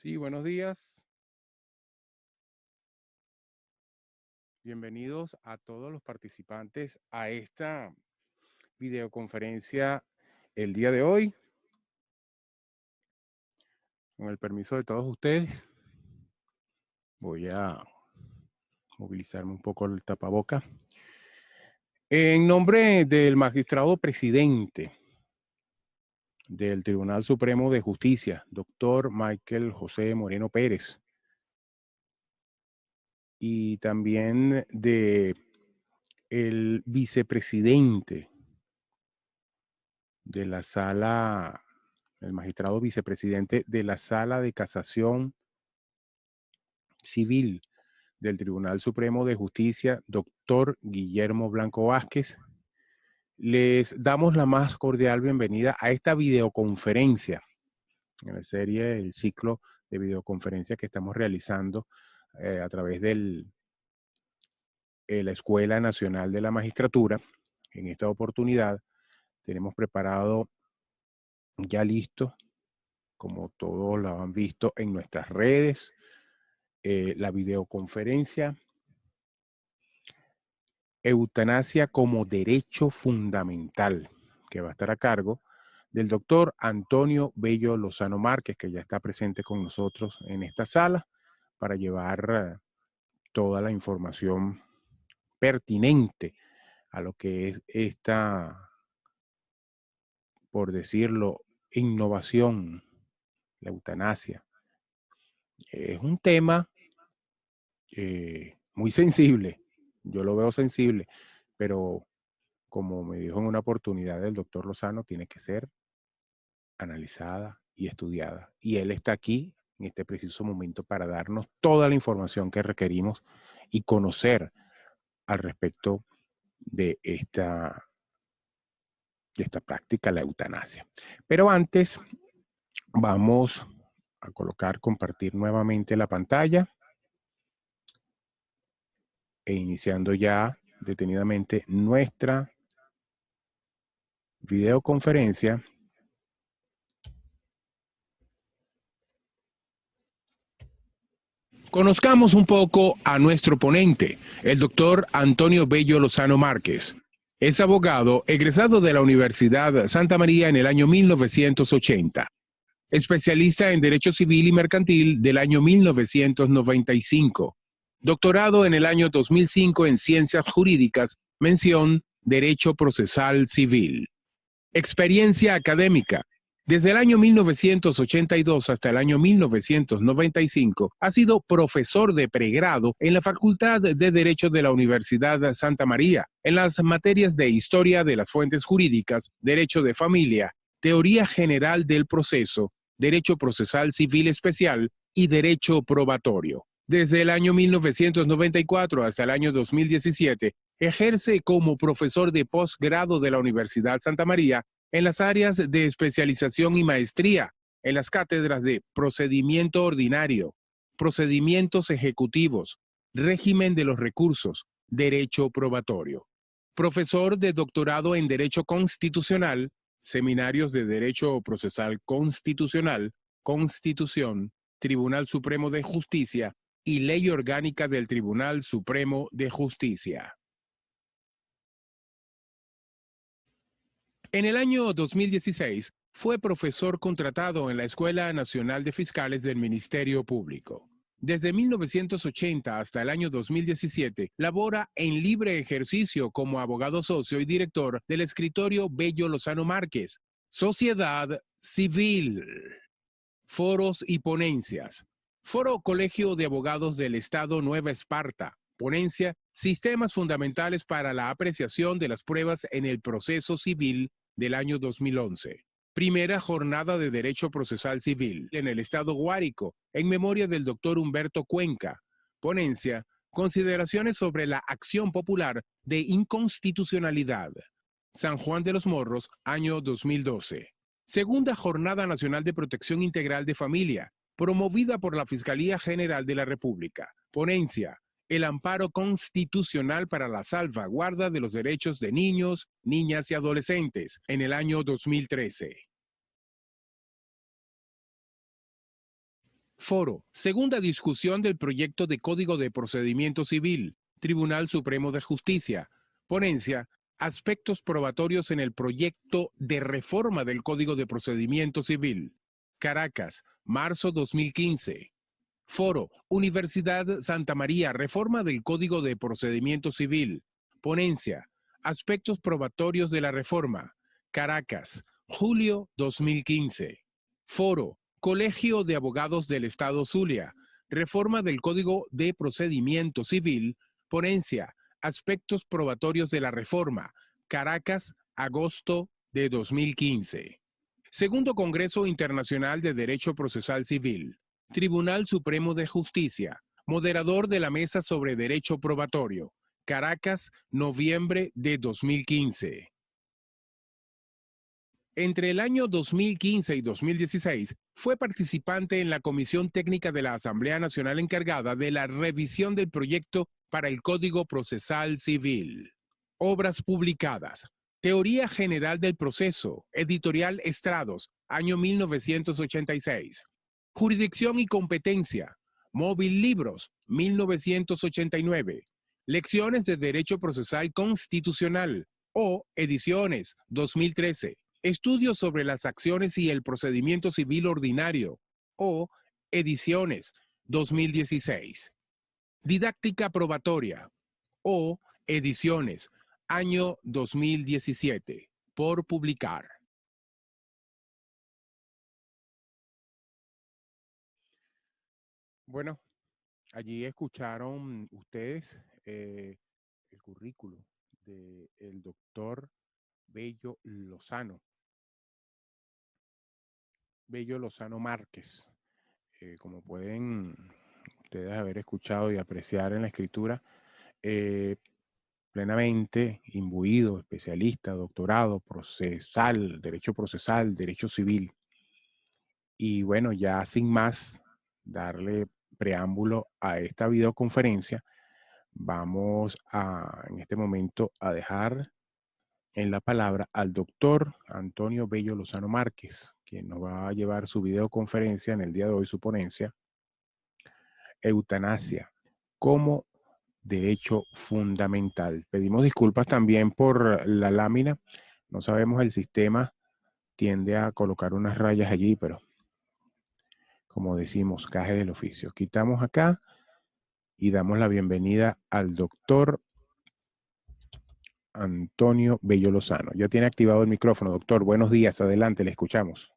Sí, buenos días. Bienvenidos a todos los participantes a esta videoconferencia el día de hoy. Con el permiso de todos ustedes, voy a movilizarme un poco el tapaboca. En nombre del magistrado presidente del Tribunal Supremo de Justicia, doctor Michael José Moreno Pérez, y también de el vicepresidente de la sala, el magistrado vicepresidente de la Sala de Casación Civil del Tribunal Supremo de Justicia, doctor Guillermo Blanco Vázquez. Les damos la más cordial bienvenida a esta videoconferencia, en la serie, el ciclo de videoconferencias que estamos realizando a través de la Escuela Nacional de la Magistratura. En esta oportunidad tenemos preparado, ya listo, como todos lo han visto en nuestras redes, la videoconferencia Eutanasia como Derecho Fundamental, que va a estar a cargo del doctor Antonio Bello Lozano Márquez, que ya está presente con nosotros en esta sala para llevar toda la información pertinente a lo que es esta, por decirlo, innovación, la eutanasia. Es un tema muy sensible, yo lo veo sensible, pero como me dijo en una oportunidad el doctor Lozano, tiene que ser analizada y estudiada. Y él está aquí en este preciso momento para darnos toda la información que requerimos y conocer al respecto de esta práctica, la eutanasia. Pero antes vamos a compartir nuevamente la pantalla e iniciando ya detenidamente nuestra videoconferencia. Conozcamos un poco a nuestro ponente, el doctor Antonio Bello Lozano Márquez. Es abogado egresado de la Universidad Santa María en el año 1980. Especialista en Derecho Civil y Mercantil del año 1995. Doctorado en el año 2005 en Ciencias Jurídicas, mención Derecho Procesal Civil. Experiencia académica. Desde el año 1982 hasta el año 1995 ha sido profesor de pregrado en la Facultad de Derecho de la Universidad Santa María, en las materias de Historia de las Fuentes Jurídicas, Derecho de Familia, Teoría General del Proceso, Derecho Procesal Civil Especial y Derecho Probatorio. Desde el año 1994 hasta el año 2017, ejerce como profesor de posgrado de la Universidad Santa María en las áreas de especialización y maestría, en las cátedras de procedimiento ordinario, procedimientos ejecutivos, régimen de los recursos, derecho probatorio. Profesor de doctorado en Derecho Constitucional, seminarios de Derecho Procesal Constitucional, Constitución, Tribunal Supremo de Justicia y Ley Orgánica del Tribunal Supremo de Justicia. En el año 2016, fue profesor contratado en la Escuela Nacional de Fiscales del Ministerio Público. Desde 1980 hasta el año 2017, labora en libre ejercicio como abogado socio y director del escritorio Bello Lozano Márquez, Sociedad Civil. Foros y ponencias. Foro Colegio de Abogados del Estado Nueva Esparta. Ponencia, Sistemas Fundamentales para la Apreciación de las Pruebas en el Proceso Civil del año 2011. Primera Jornada de Derecho Procesal Civil en el Estado Guárico, en memoria del doctor Humberto Cuenca. Ponencia, Consideraciones sobre la acción popular de inconstitucionalidad. San Juan de los Morros, año 2012. Segunda Jornada Nacional de Protección Integral de Familia, promovida por la Fiscalía General de la República. Ponencia, el amparo constitucional para la salvaguarda de los derechos de niños, niñas y adolescentes, en el año 2013. Foro, segunda discusión del proyecto de Código de Procedimiento Civil, Tribunal Supremo de Justicia. Ponencia, aspectos probatorios en el proyecto de reforma del Código de Procedimiento Civil. Caracas, marzo 2015. Foro, Universidad Santa María, reforma del Código de Procedimiento Civil. Ponencia, aspectos probatorios de la reforma. Caracas, julio 2015. Foro, Colegio de Abogados del Estado Zulia, reforma del Código de Procedimiento Civil. Ponencia, aspectos probatorios de la reforma. Caracas, agosto de 2015. Segundo Congreso Internacional de Derecho Procesal Civil. Tribunal Supremo de Justicia. Moderador de la Mesa sobre Derecho Probatorio. Caracas, noviembre de 2015. Entre el año 2015 y 2016, fue participante en la Comisión Técnica de la Asamblea Nacional encargada de la revisión del proyecto para el Código Procesal Civil. Obras publicadas. Teoría General del Proceso, Editorial Estrados, año 1986. Jurisdicción y Competencia, Móvil Libros, 1989. Lecciones de Derecho Procesal Constitucional, o Ediciones, 2013. Estudios sobre las acciones y el procedimiento civil ordinario, o Ediciones, 2016. Didáctica probatoria, o Ediciones, año 2017, por publicar. Bueno, allí escucharon ustedes el currículo del doctor Bello Lozano Márquez. Como pueden ustedes haber escuchado y apreciar en la escritura, plenamente imbuido, especialista, doctorado, procesal, derecho civil. Y bueno, ya sin más darle preámbulo a esta videoconferencia, vamos en este momento a dejar en la palabra al doctor Antonio Bello Lozano Márquez, quien nos va a llevar su videoconferencia en el día de hoy, su ponencia, Eutanasia como derecho fundamental. Pedimos disculpas también por la lámina. No sabemos, el sistema tiende a colocar unas rayas allí, pero como decimos, caje del oficio. Quitamos acá y damos la bienvenida al doctor Antonio Bello Lozano. Ya tiene activado el micrófono, doctor. Buenos días, adelante, le escuchamos.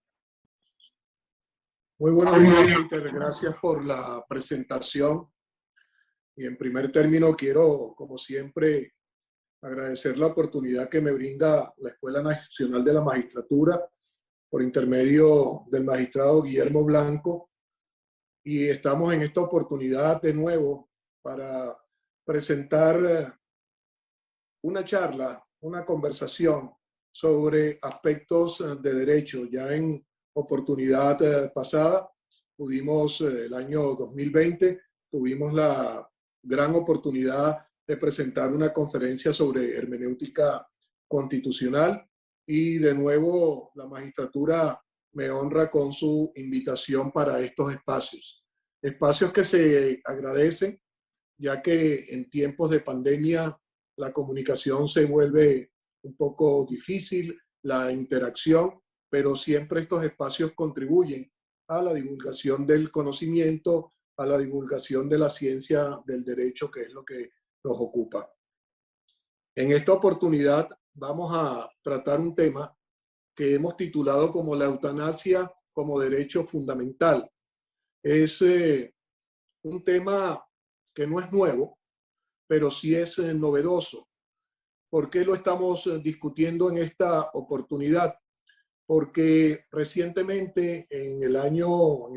Muy buenos días, Peter. Gracias por la presentación. Y en primer término quiero, como siempre, agradecer la oportunidad que me brinda la Escuela Nacional de la Magistratura por intermedio del magistrado Guillermo Blanco. Y estamos en esta oportunidad de nuevo para presentar una charla, una conversación sobre aspectos de derecho. Ya en oportunidad pasada pudimos, el año 2020, tuvimos la gran oportunidad de presentar una conferencia sobre hermenéutica constitucional y de nuevo la magistratura me honra con su invitación para estos espacios. Espacios que se agradecen, ya que en tiempos de pandemia la comunicación se vuelve un poco difícil, la interacción, pero siempre estos espacios contribuyen a la divulgación del conocimiento, a la divulgación de la ciencia del derecho, que es lo que nos ocupa. En esta oportunidad vamos a tratar un tema que hemos titulado como la eutanasia como derecho fundamental. Es un tema que no es nuevo, pero sí es novedoso. ¿Por qué lo estamos discutiendo en esta oportunidad? Porque recientemente, en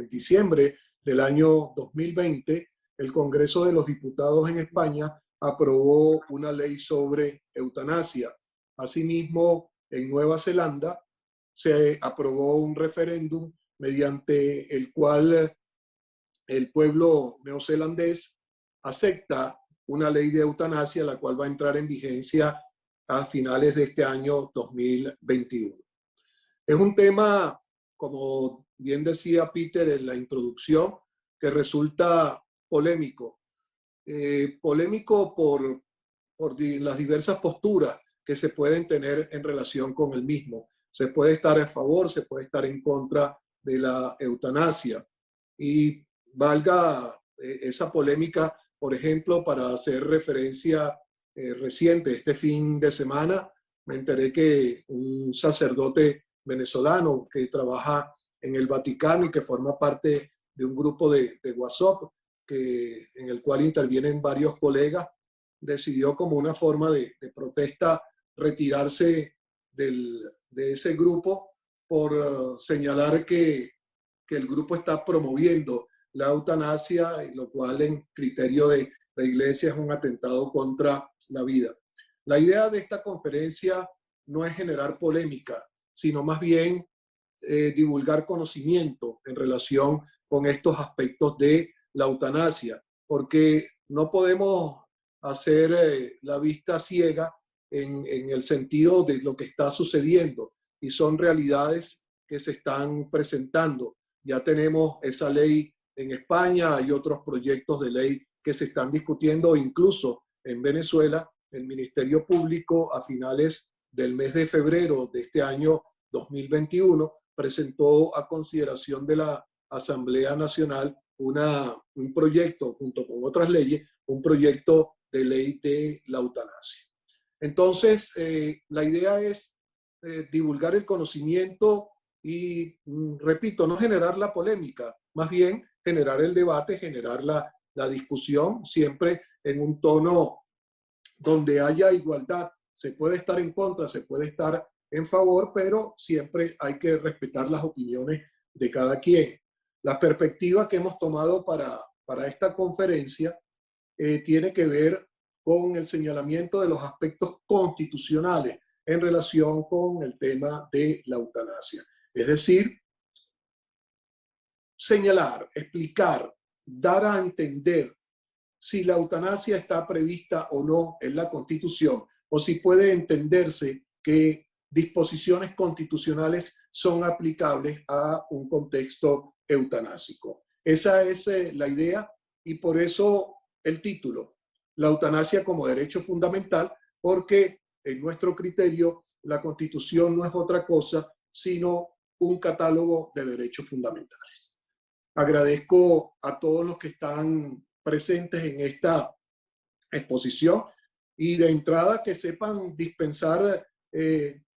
diciembre del año 2020, el Congreso de los Diputados en España aprobó una ley sobre eutanasia. Asimismo, en Nueva Zelanda se aprobó un referéndum mediante el cual el pueblo neozelandés acepta una ley de eutanasia, la cual va a entrar en vigencia a finales de este año 2021. Es un tema, como bien decía Peter en la introducción, que resulta polémico. Polémico por las diversas posturas que se pueden tener en relación con el mismo. Se puede estar a favor, se puede estar en contra de la eutanasia. Y valga esa polémica, por ejemplo, para hacer referencia reciente, este fin de semana, me enteré que un sacerdote venezolano que trabaja en el Vaticano y que forma parte de un grupo de WhatsApp en el cual intervienen varios colegas, decidió como una forma de protesta retirarse de ese grupo por señalar que el grupo está promoviendo la eutanasia, lo cual en criterio de la Iglesia es un atentado contra la vida. La idea de esta conferencia no es generar polémica, sino más bien divulgar conocimiento en relación con estos aspectos de la eutanasia, porque no podemos hacer la vista ciega en el sentido de lo que está sucediendo, y son realidades que se están presentando. Ya tenemos esa ley en España, hay otros proyectos de ley que se están discutiendo, incluso en Venezuela, el Ministerio Público a finales del mes de febrero de este año 2021 presentó a consideración de la Asamblea Nacional un proyecto, junto con otras leyes, un proyecto de ley de la eutanasia. Entonces, la idea es divulgar el conocimiento y, repito, no generar la polémica, más bien generar el debate, generar la discusión, siempre en un tono donde haya igualdad. Se puede estar en contra, se puede estar en favor, pero siempre hay que respetar las opiniones de cada quien. La perspectiva que hemos tomado para esta conferencia tiene que ver con el señalamiento de los aspectos constitucionales en relación con el tema de la eutanasia. Es decir, señalar, explicar, dar a entender si la eutanasia está prevista o no en la Constitución, o si puede entenderse que disposiciones constitucionales son aplicables a un contexto eutanásico. Esa es la idea, y por eso el título, la eutanasia como derecho fundamental, porque en nuestro criterio la Constitución no es otra cosa sino un catálogo de derechos fundamentales. Agradezco a todos los que están presentes en esta exposición, y de entrada que sepan dispensar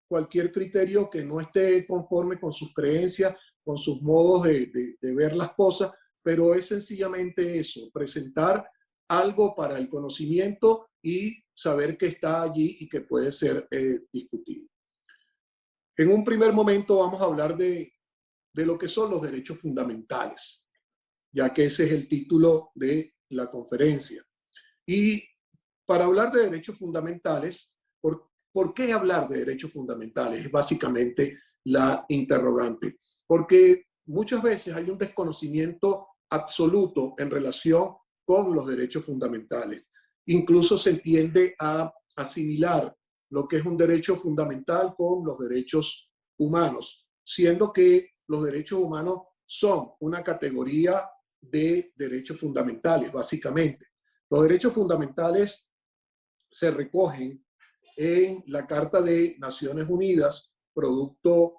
cualquier criterio que no esté conforme con sus creencias, con sus modos de ver las cosas, pero es sencillamente eso, presentar algo para el conocimiento y saber que está allí y que puede ser discutido. En un primer momento vamos a hablar de lo que son los derechos fundamentales, ya que ese es el título de la conferencia. Y para hablar de derechos fundamentales, ¿por qué hablar de derechos fundamentales? Es básicamente la interrogante. Porque muchas veces hay un desconocimiento absoluto en relación con los derechos fundamentales. Incluso se tiende a asimilar lo que es un derecho fundamental con los derechos humanos, siendo que los derechos humanos son una categoría de derechos fundamentales, básicamente. Los derechos fundamentales se recogen en la Carta de Naciones Unidas, producto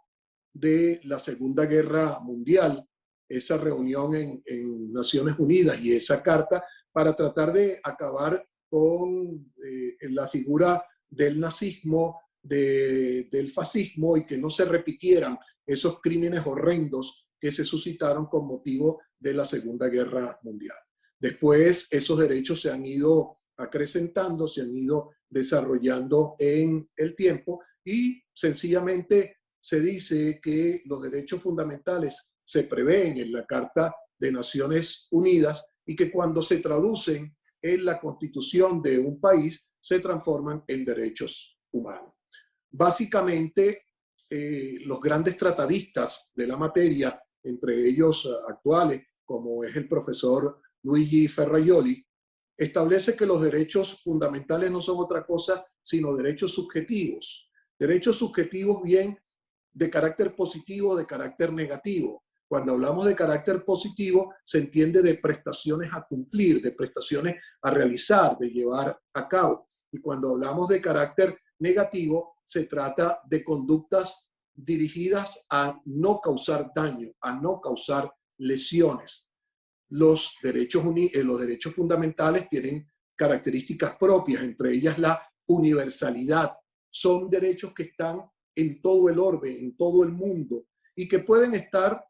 de la Segunda Guerra Mundial, esa reunión en Naciones Unidas y esa carta para tratar de acabar con la figura del nazismo, del fascismo, y que no se repitieran esos crímenes horrendos que se suscitaron con motivo de la Segunda Guerra Mundial. Después esos derechos se han ido acrecentando, se han ido desarrollando en el tiempo, y sencillamente se dice que los derechos fundamentales se prevén en la Carta de Naciones Unidas y que cuando se traducen en la Constitución de un país se transforman en derechos humanos. Básicamente, los grandes tratadistas de la materia, entre ellos actuales, como es el profesor Luigi Ferrajoli, establece que los derechos fundamentales no son otra cosa sino derechos subjetivos. Derechos subjetivos bien de carácter positivo o de carácter negativo. Cuando hablamos de carácter positivo, se entiende de prestaciones a cumplir, de prestaciones a realizar, de llevar a cabo. Y cuando hablamos de carácter negativo, se trata de conductas dirigidas a no causar daño, a no causar lesiones. Los derechos fundamentales tienen características propias, entre ellas la universalidad. Son derechos que están en todo el orbe, en todo el mundo, y que pueden estar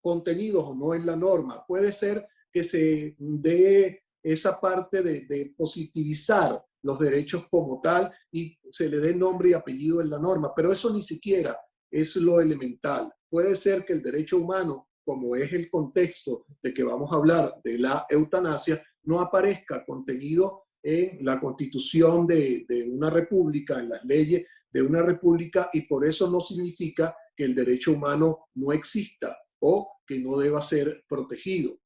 contenidos o no en la norma. Puede ser que se dé esa parte de positivizar los derechos como tal y se le dé nombre y apellido en la norma, pero eso ni siquiera es lo elemental. Puede ser que el derecho humano, como es el contexto de que vamos a hablar de la eutanasia, no aparezca contenido en la constitución de una república, en las leyes de una república, y por eso no significa que el derecho humano no exista o que no deba ser protegido.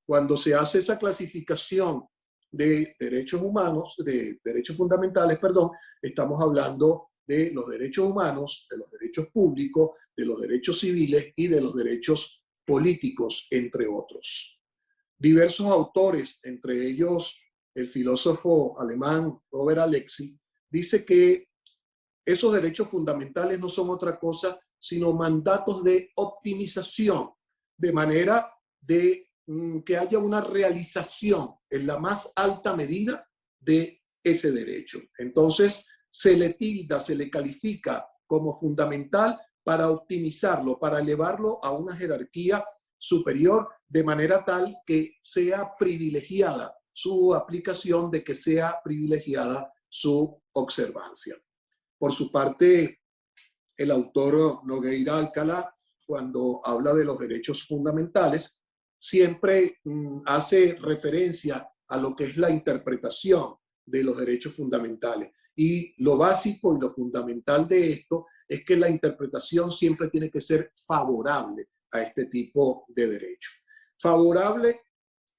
Cuando se hace esa clasificación de derechos humanos, de derechos fundamentales, perdón, estamos hablando de los derechos humanos, de los derechos públicos, de los derechos civiles y de los derechos políticos, entre otros. Diversos autores, entre ellos el filósofo alemán Robert Alexy, dice que esos derechos fundamentales no son otra cosa sino mandatos de optimización, de manera de que haya una realización en la más alta medida de ese derecho. Entonces, se le tilda, se le califica como fundamental para optimizarlo, para elevarlo a una jerarquía superior, de manera tal que sea privilegiada su aplicación, de que sea privilegiada su observancia. Por su parte, el autor Nogueira Alcalá, cuando habla de los derechos fundamentales, siempre hace referencia a lo que es la interpretación de los derechos fundamentales. Y lo básico y lo fundamental de esto es que la interpretación siempre tiene que ser favorable a este tipo de derecho. Favorable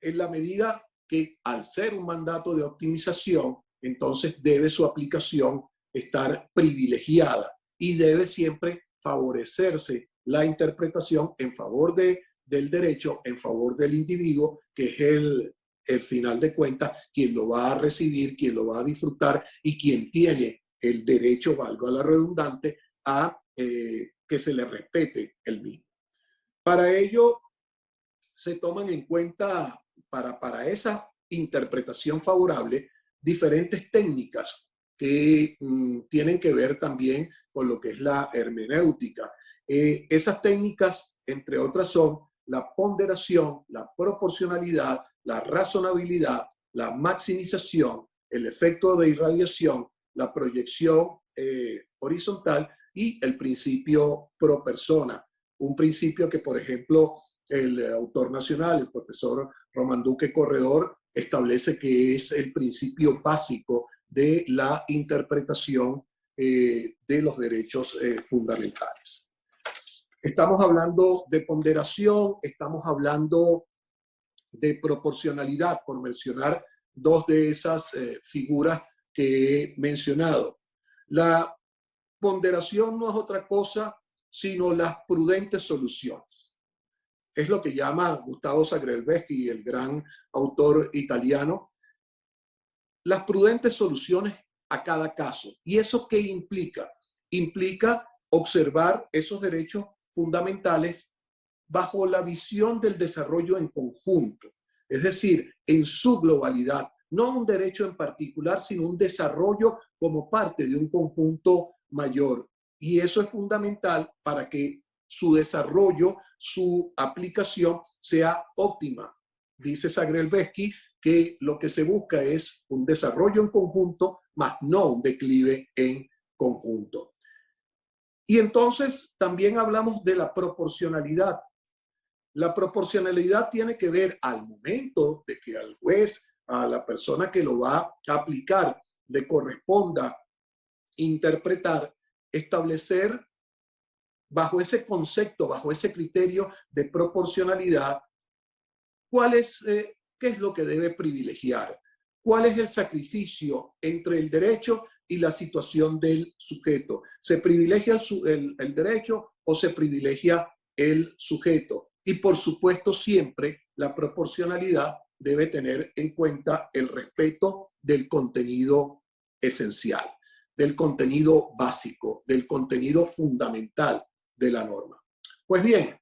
en la medida que, al ser un mandato de optimización, entonces debe su aplicación estar privilegiada y debe siempre favorecerse la interpretación en favor del derecho, en favor del individuo, que es el final de cuentas, quien lo va a recibir, quien lo va a disfrutar y quien tiene el derecho, valga la redundante, a que se le respete el mismo. Para ello, se toman en cuenta, para esa interpretación favorable, diferentes técnicas que tienen que ver también con lo que es la hermenéutica. Esas técnicas, entre otras, son la ponderación, la proporcionalidad, la razonabilidad, la maximización, el efecto de irradiación, la proyección horizontal y el principio pro persona. Un principio que, por ejemplo, el autor nacional, el profesor Román Duque Corredor, establece que es el principio básico de la interpretación de los derechos fundamentales. Estamos hablando de ponderación, estamos hablando de proporcionalidad, por mencionar dos de esas figuras que he mencionado. La ponderación no es otra cosa sino las prudentes soluciones. Es lo que llama Gustavo Zagrebelsky, el gran autor italiano, las prudentes soluciones a cada caso. ¿Y eso qué implica? Implica observar esos derechos fundamentales bajo la visión del desarrollo en conjunto, es decir, en su globalidad, no un derecho en particular, sino un desarrollo como parte de un conjunto mayor. Y eso es fundamental para que su desarrollo, su aplicación sea óptima. Dice Zagrebelsky que lo que se busca es un desarrollo en conjunto, más no un declive en conjunto. Y entonces también hablamos de la proporcionalidad. La proporcionalidad tiene que ver al momento de que al juez, a la persona que lo va a aplicar, le corresponda interpretar, establecer bajo ese concepto, bajo ese criterio de proporcionalidad, qué es lo que debe privilegiar, cuál es el sacrificio entre el derecho y la situación del sujeto. ¿Se privilegia el derecho o se privilegia el sujeto? y por supuesto siempre la proporcionalidad debe tener en cuenta el respeto del contenido esencial, del contenido básico, del contenido fundamental de la norma. Pues bien,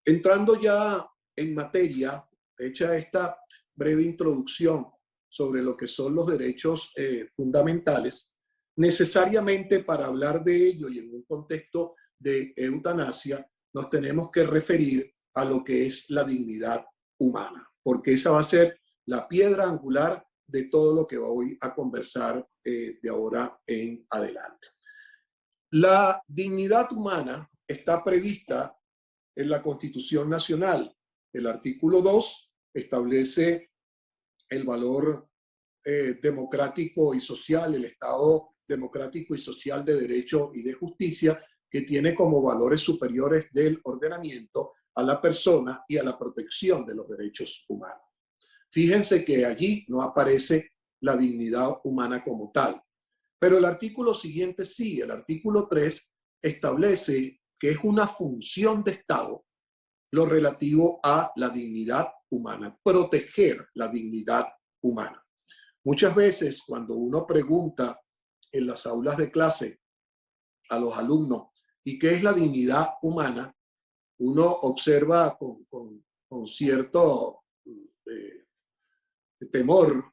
entrando ya en materia, hecha esta breve introducción sobre lo que son los derechos fundamentales, necesariamente para hablar de ello y en un contexto de eutanasia, nos tenemos que referir a lo que es la dignidad humana, porque esa va a ser la piedra angular de todo lo que voy a conversar de ahora en adelante. La dignidad humana está prevista en la Constitución Nacional. El artículo 2 establece el valor democrático y social, el Estado democrático y social de derecho y de justicia, que tiene como valores superiores del ordenamiento a la persona y a la protección de los derechos humanos. Fíjense que allí no aparece la dignidad humana como tal, pero el artículo siguiente sí, el artículo 3 establece que es una función de Estado lo relativo a la dignidad humana, proteger la dignidad humana. Muchas veces cuando uno pregunta en las aulas de clase a los alumnos ¿y qué es la dignidad humana?, uno observa con cierto temor,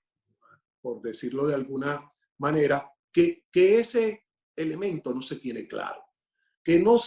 por decirlo de alguna manera, que ese elemento no se tiene claro, que no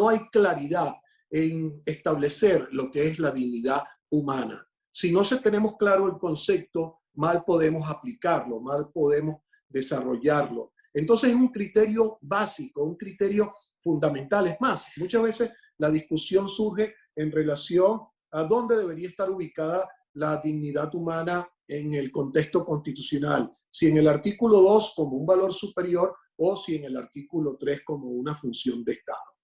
hay claridad en establecer lo que es la dignidad humana. Si no tenemos claro el concepto, mal podemos aplicarlo, mal podemos desarrollarlo. Entonces es un criterio básico, un criterio fundamental. Es más, muchas veces la discusión surge en relación a dónde debería estar ubicada la dignidad humana en el contexto constitucional. Si en el artículo 2 como un valor superior o si en el artículo 3 como una función de Estado.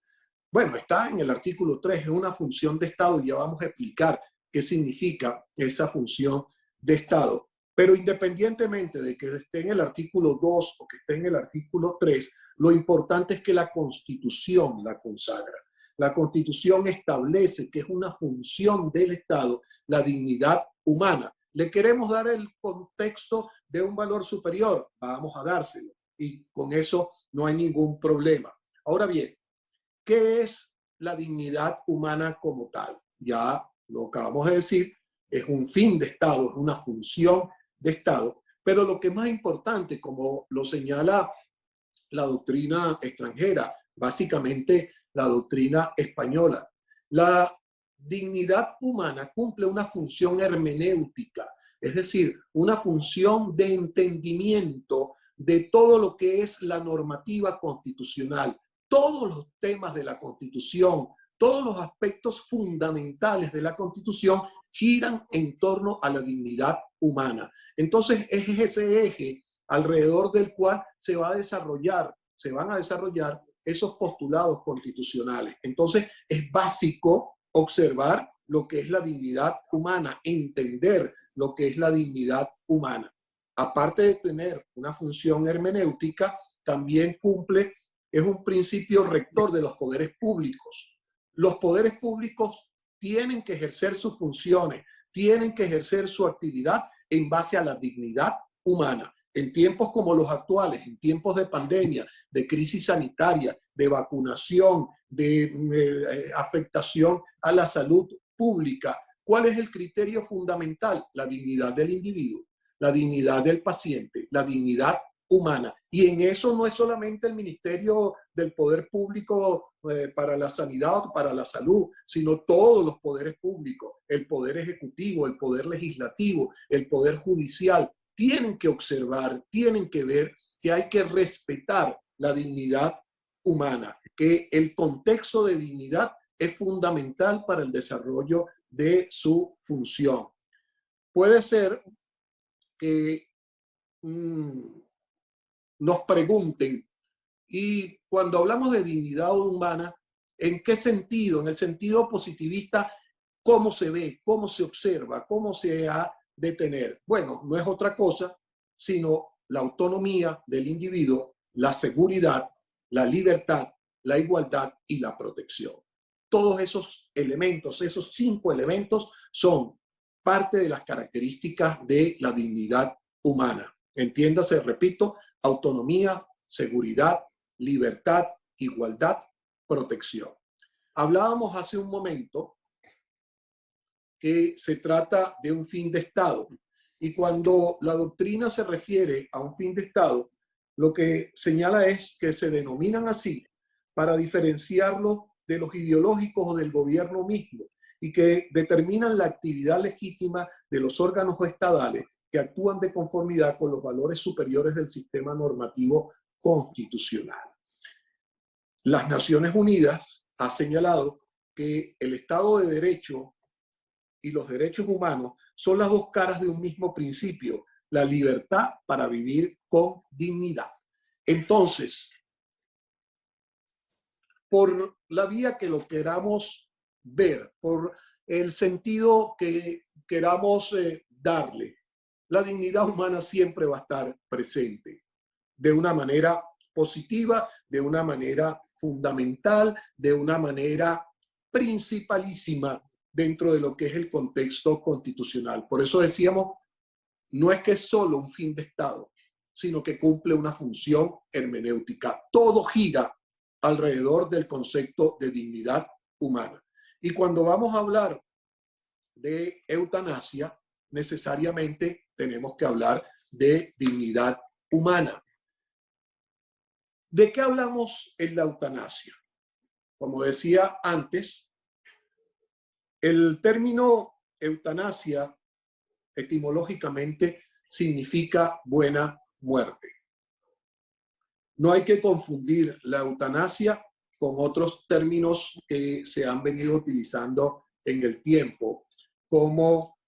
Bueno, está en el artículo 3, es una función de Estado y ya vamos a explicar qué significa esa función de Estado. Pero independientemente de que esté en el artículo 2 o que esté en el artículo 3, lo importante es que la Constitución la consagra. La Constitución establece que es una función del Estado la dignidad humana. ¿Le queremos dar el contexto de un valor superior? Vamos a dárselo. Y con eso no hay ningún problema. Ahora bien, ¿qué es la dignidad humana como tal? Ya lo acabamos de decir, es un fin de Estado, es una función de Estado, pero lo que es más importante, como lo señala la doctrina extranjera, básicamente la doctrina española, la dignidad humana cumple una función hermenéutica, es decir, una función de entendimiento de todo lo que es la normativa constitucional, todos los temas de la Constitución, todos los aspectos fundamentales de la Constitución giran en torno a la dignidad humana. Entonces es ese eje alrededor del cual se van a desarrollar esos postulados constitucionales. Entonces es básico observar lo que es la dignidad humana, entender lo que es la dignidad humana. Aparte de tener una función hermenéutica, también es un principio rector de los poderes públicos. Los poderes públicos tienen que ejercer sus funciones, tienen que ejercer su actividad en base a la dignidad humana. En tiempos como los actuales, en tiempos de pandemia, de crisis sanitaria, de vacunación, de afectación a la salud pública, ¿cuál es el criterio fundamental? La dignidad del individuo, la dignidad del paciente, la dignidad humana. Y en eso no es solamente el Ministerio del Poder Público para la Sanidad o para la Salud, sino todos los poderes públicos, el Poder Ejecutivo, el Poder Legislativo, el Poder Judicial, tienen que observar, tienen que ver que hay que respetar la dignidad humana, que el contexto de dignidad es fundamental para el desarrollo de su función. Puede ser que nos pregunten, y cuando hablamos de dignidad humana, ¿en qué sentido? En el sentido positivista, ¿cómo se ve? ¿Cómo se observa? ¿Cómo se ha de tener? Bueno, no es otra cosa, sino la autonomía del individuo, la seguridad, la libertad, la igualdad y la protección. todos esos elementos, esos 5 elementos, son parte de las características de la dignidad humana. Entiéndase, repito, autonomía, seguridad, libertad, igualdad, protección. Hablábamos hace un momento que se trata de un fin de Estado. Y cuando la doctrina se refiere a un fin de Estado, lo que señala es que se denominan así para diferenciarlo de los ideológicos o del gobierno mismo y que determinan la actividad legítima de los órganos estadales que actúan de conformidad con los valores superiores del sistema normativo constitucional. Las Naciones Unidas ha señalado que el Estado de Derecho y los derechos humanos son las dos caras de un mismo principio, la libertad para vivir con dignidad. Entonces, por la vía que lo queramos ver, por el sentido que queramos darle, la dignidad humana siempre va a estar presente de una manera positiva, de una manera fundamental, de una manera principalísima dentro de lo que es el contexto constitucional. Por eso decíamos, no es que es solo un fin de Estado, sino que cumple una función hermenéutica. Todo gira alrededor del concepto de dignidad humana. Y cuando vamos a hablar de eutanasia, necesariamente tenemos que hablar de dignidad humana. ¿De qué hablamos en la eutanasia? Como decía antes, el término eutanasia etimológicamente significa buena muerte. No hay que confundir la eutanasia con otros términos que se han venido utilizando en el tiempo, como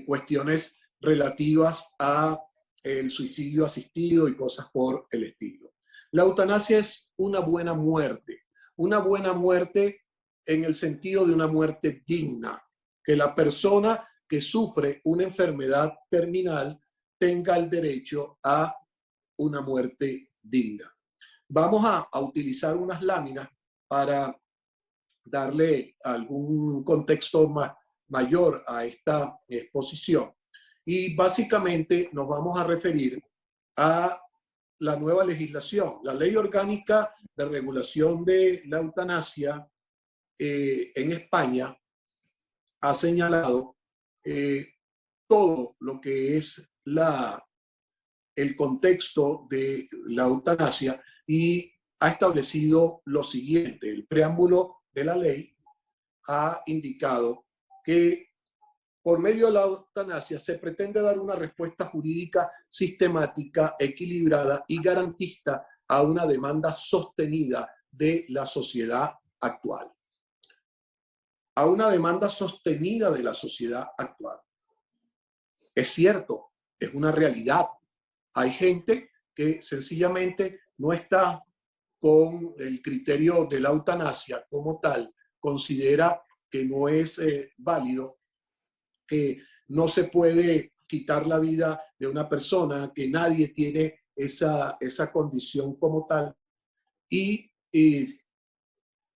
cuestiones relativas a el suicidio asistido y cosas por el estilo. La eutanasia es una buena muerte en el sentido de una muerte digna, que la persona que sufre una enfermedad terminal tenga el derecho a una muerte digna. Vamos a utilizar unas láminas para darle algún contexto mayor a esta exposición. Y básicamente nos vamos a referir a la nueva legislación, la Ley Orgánica de Regulación de la Eutanasia en España ha señalado todo lo que es el contexto de la eutanasia y ha establecido lo siguiente. El preámbulo de la ley ha indicado que por medio de la eutanasia se pretende dar una respuesta jurídica sistemática, equilibrada y garantista a una demanda sostenida de la sociedad actual. A una demanda sostenida de la sociedad actual. Es cierto, es una realidad. Hay gente que sencillamente no está con el criterio de la eutanasia como tal, considera que no es válido, que no se puede quitar la vida de una persona, que nadie tiene esa condición como tal. Y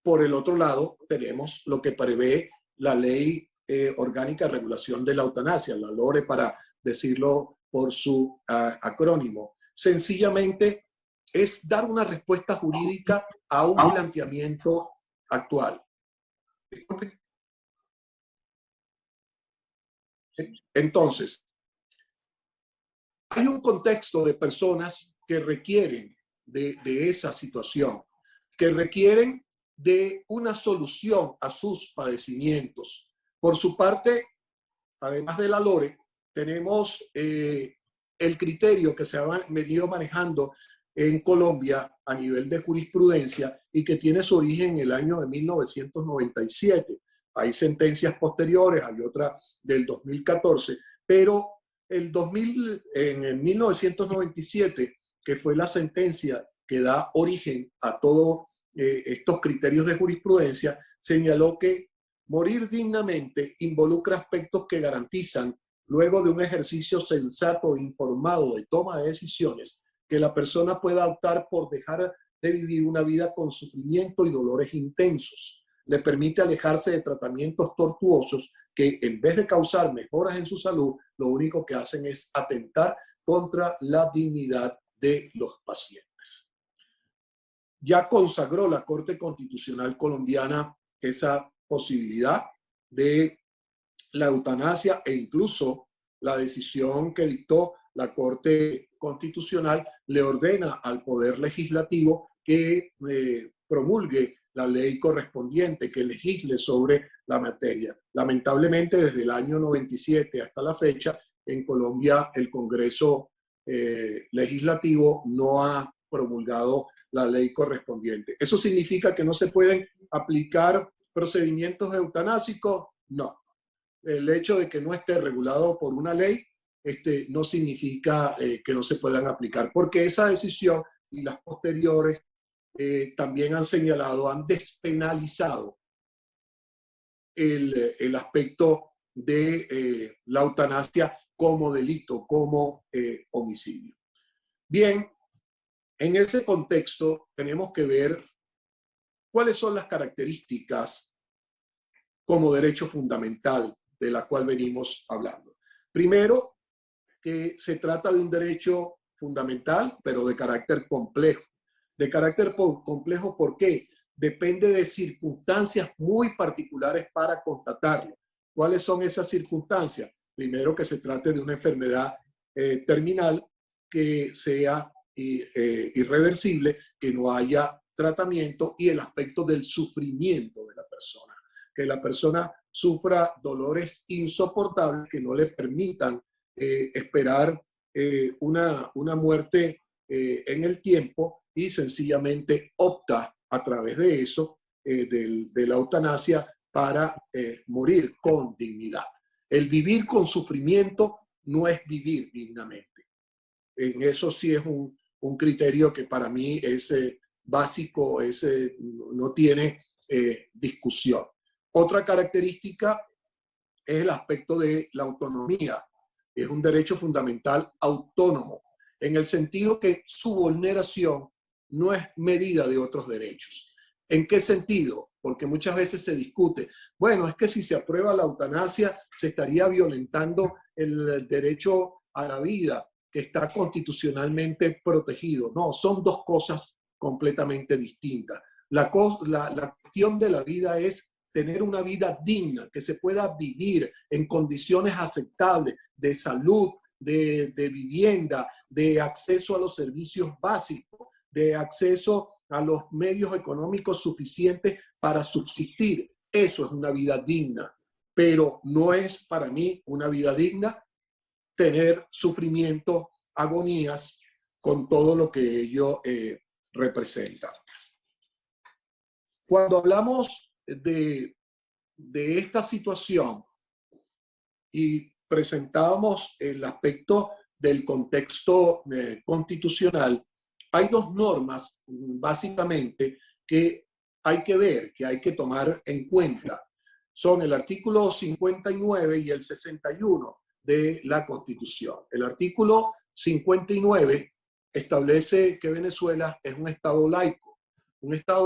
por el otro lado, tenemos lo que prevé la Ley Orgánica de Regulación de la Eutanasia, la LORE para decirlo por su acrónimo. Sencillamente es dar una respuesta jurídica a un planteamiento actual. Entonces, hay un contexto de personas que requieren de esa situación, que requieren de una solución a sus padecimientos. Por su parte, además de la LORE, tenemos el criterio que se ha venido manejando en Colombia a nivel de jurisprudencia y que tiene su origen en el año de 1997. Hay sentencias posteriores, hay otra del 2014, pero en el 1997, que fue la sentencia que da origen a todos estos criterios de jurisprudencia, señaló que morir dignamente involucra aspectos que garantizan, luego de un ejercicio sensato e informado de toma de decisiones, que la persona pueda optar por dejar de vivir una vida con sufrimiento y dolores intensos. le permite alejarse de tratamientos tortuosos que en vez de causar mejoras en su salud, lo único que hacen es atentar contra la dignidad de los pacientes. Ya consagró la Corte Constitucional colombiana esa posibilidad de la eutanasia e incluso la decisión que dictó la Corte Constitucional le ordena al Poder Legislativo que promulgue la ley correspondiente, que legisle sobre la materia. Lamentablemente, desde el año 97 hasta la fecha, en Colombia el Congreso Legislativo no ha promulgado la ley correspondiente. ¿Eso significa que no se pueden aplicar procedimientos eutanásicos? No. El hecho de que no esté regulado por una ley no significa que no se puedan aplicar, porque esa decisión y las posteriores también han señalado, han despenalizado el aspecto de la eutanasia como delito, como homicidio. Bien, en ese contexto tenemos que ver cuáles son las características como derecho fundamental de la cual venimos hablando. Primero, que se trata de un derecho fundamental, pero de carácter complejo. De carácter complejo, ¿por qué? Depende de circunstancias muy particulares para constatarlo. ¿Cuáles son esas circunstancias? Primero, que se trate de una enfermedad terminal, que sea irreversible, que no haya tratamiento, y el aspecto del sufrimiento de la persona. Que la persona sufra dolores insoportables que no le permitan esperar una muerte en el tiempo, y sencillamente opta a través de eso, de la eutanasia, para morir con dignidad. El vivir con sufrimiento no es vivir dignamente. En eso sí es un criterio que para mí es básico, no tiene discusión. Otra característica es el aspecto de la autonomía. Es un derecho fundamental autónomo, en el sentido que su vulneración no es medida de otros derechos. ¿En qué sentido? Porque muchas veces se discute, bueno, es que si se aprueba la eutanasia se estaría violentando el derecho a la vida, que está constitucionalmente protegido. No, son dos cosas completamente distintas. La cuestión de la vida es tener una vida digna, que se pueda vivir en condiciones aceptables de salud, de vivienda, de acceso a los servicios básicos, de acceso a los medios económicos suficientes para subsistir. Eso es una vida digna, pero no es para mí una vida digna tener sufrimiento, agonías, con todo lo que ello representa. Cuando hablamos de esta situación y presentábamos el aspecto del contexto constitucional, hay dos normas básicamente que hay que ver, que hay que tomar en cuenta. Son el artículo 59 y el 61 de la Constitución. El artículo 59 establece que Venezuela es un Estado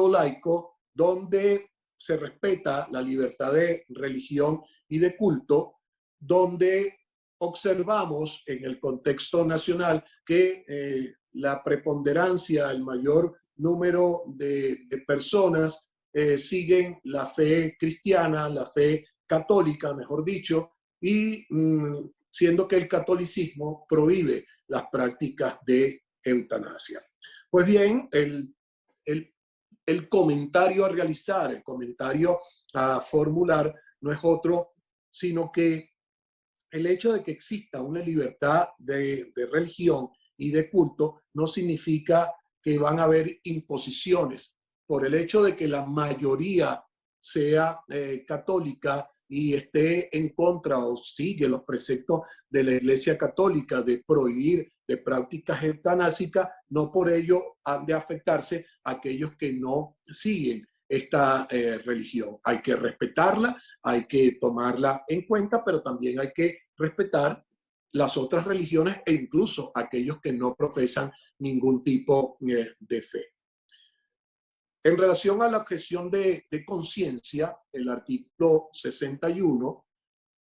laico donde se respeta la libertad de religión y de culto, donde observamos en el contexto nacional que la preponderancia, el mayor número de personas siguen la fe cristiana, la fe católica, mejor dicho, y siendo que el catolicismo prohíbe las prácticas de eutanasia. Pues bien, el comentario a realizar, el comentario a formular no es otro, sino que el hecho de que exista una libertad de religión y de culto no significa que van a haber imposiciones. Por el hecho de que la mayoría sea católica y esté en contra o sigue los preceptos de la Iglesia Católica de prohibir de prácticas eutanásicas, no por ello han de afectarse a aquellos que no siguen esta religión. Hay que respetarla, hay que tomarla en cuenta, pero también hay que respetar las otras religiones e incluso aquellos que no profesan ningún tipo de fe. En relación a la objeción de conciencia, el artículo 61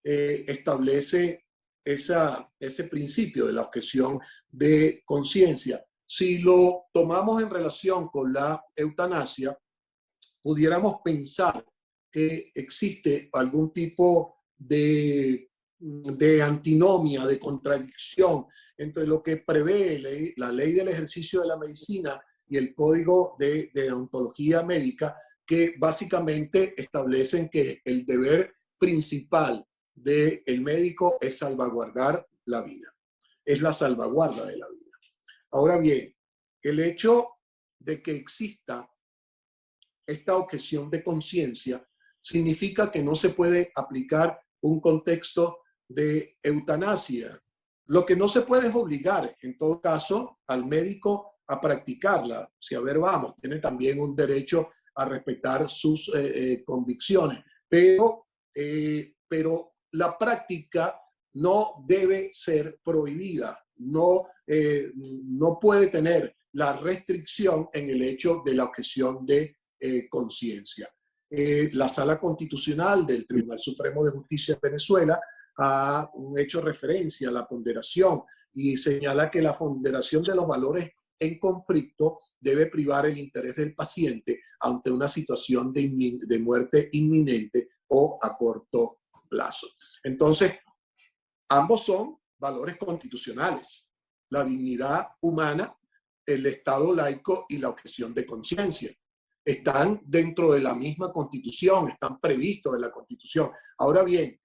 establece ese principio de la objeción de conciencia. Si lo tomamos en relación con la eutanasia, pudiéramos pensar que existe algún tipo de antinomia, de contradicción entre lo que prevé la ley del ejercicio de la medicina y el código de deontología médica, que básicamente establecen que el deber principal del médico es salvaguardar la vida, es la salvaguarda de la vida. Ahora bien, el hecho de que exista esta objeción de conciencia significa que no se puede aplicar un contexto de eutanasia. Lo que no se puede es obligar, en todo caso, al médico a practicarla. Si a ver, vamos, tiene también un derecho a respetar sus convicciones, pero la práctica no debe ser prohibida, no puede tener la restricción en el hecho de la objeción de conciencia. La Sala Constitucional del Tribunal Supremo de Justicia de Venezuela ha hecho referencia a la ponderación y señala que la ponderación de los valores en conflicto debe privar el interés del paciente ante una situación de muerte inminente o a corto plazo. Entonces, ambos son valores constitucionales: la dignidad humana, el Estado laico y la objeción de conciencia. Están dentro de la misma Constitución, están previstos en la Constitución. Ahora bien,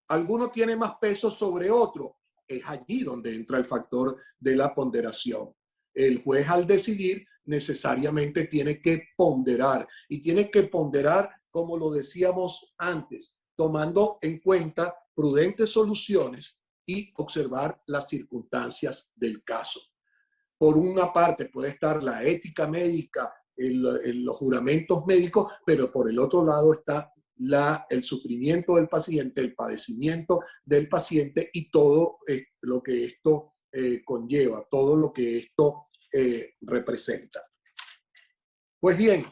alguno tiene más peso sobre otro. Es allí donde entra el factor de la ponderación. El juez, al decidir, necesariamente tiene que ponderar, y tiene que ponderar, como lo decíamos antes, tomando en cuenta prudentes soluciones y observar las circunstancias del caso. Por una parte puede estar la ética médica, los juramentos médicos, pero por el otro lado está el sufrimiento del paciente, el padecimiento del paciente y todo lo que esto conlleva, todo lo que esto representa. Pues bien,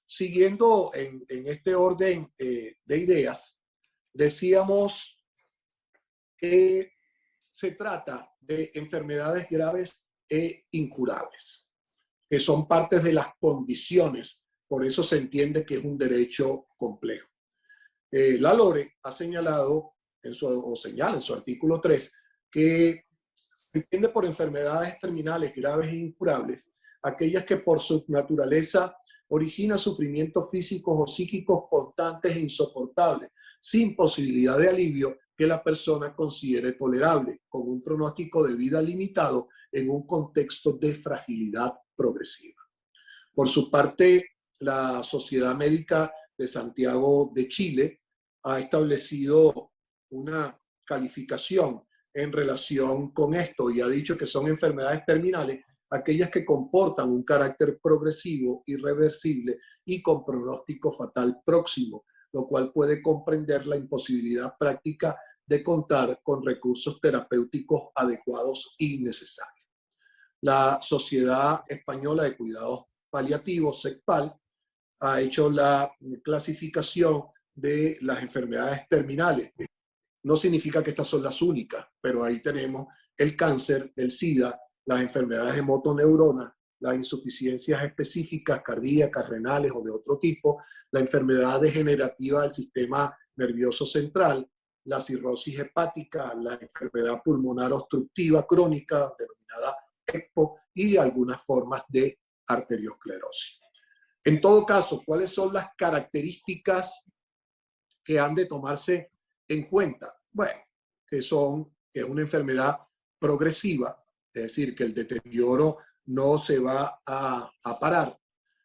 siguiendo en este orden de ideas, decíamos que se trata de enfermedades graves e incurables, que son partes de las condiciones, por eso se entiende que es un derecho complejo. La LORE ha señalado, señala en su artículo 3, que se entiende por enfermedades terminales graves e incurables aquellas que por su naturaleza originan sufrimientos físicos o psíquicos constantes e insoportables, sin posibilidad de alivio que la persona considere tolerable, con un pronóstico de vida limitado en un contexto de fragilidad progresiva. Por su parte, la Sociedad Médica de Santiago de Chile ha establecido una calificación en relación con esto y ha dicho que son enfermedades terminales aquellas que comportan un carácter progresivo, irreversible y con pronóstico fatal próximo, lo cual puede comprender la imposibilidad práctica de contar con recursos terapéuticos adecuados y necesarios. La Sociedad Española de Cuidados Paliativos, SECPAL, ha hecho la clasificación de las enfermedades terminales. No significa que estas son las únicas, pero ahí tenemos el cáncer, el SIDA, las enfermedades de motoneurona, las insuficiencias específicas cardíacas, renales o de otro tipo, la enfermedad degenerativa del sistema nervioso central, la cirrosis hepática, la enfermedad pulmonar obstructiva crónica, denominada ECPO, y algunas formas de arteriosclerosis. En todo caso, ¿cuáles son las características que han de tomarse en cuenta? Bueno, que es una enfermedad progresiva, es decir, que el deterioro no se va a parar,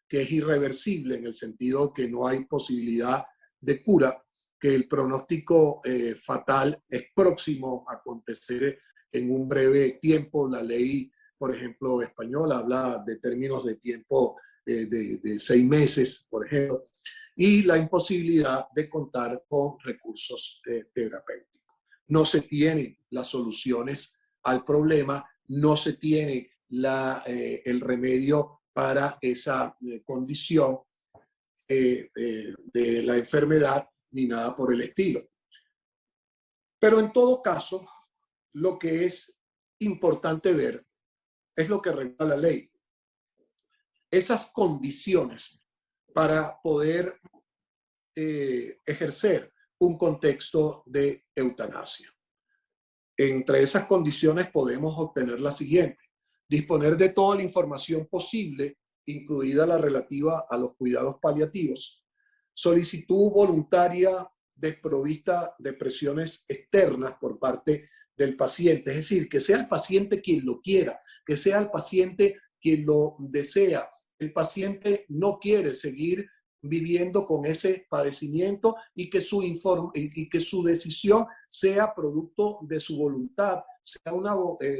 que es irreversible en el sentido que no hay posibilidad de cura, que el pronóstico fatal es próximo a acontecer en un breve tiempo. La ley, por ejemplo, española habla de términos de tiempo de 6 meses, por ejemplo, y la imposibilidad de contar con recursos terapéuticos. No se tienen las soluciones al problema, no se tiene el remedio para esa condición de la enfermedad ni nada por el estilo. Pero en todo caso, lo que es importante ver es lo que regula la ley. Esas condiciones para poder ejercer un contexto de eutanasia. Entre esas condiciones podemos obtener la siguiente: disponer de toda la información posible, incluida la relativa a los cuidados paliativos, solicitud voluntaria desprovista de presiones externas por parte del paciente, es decir, que sea el paciente quien lo quiera, que sea el paciente quien lo desea. El paciente no quiere seguir viviendo con ese padecimiento y que su decisión sea producto de su voluntad, sea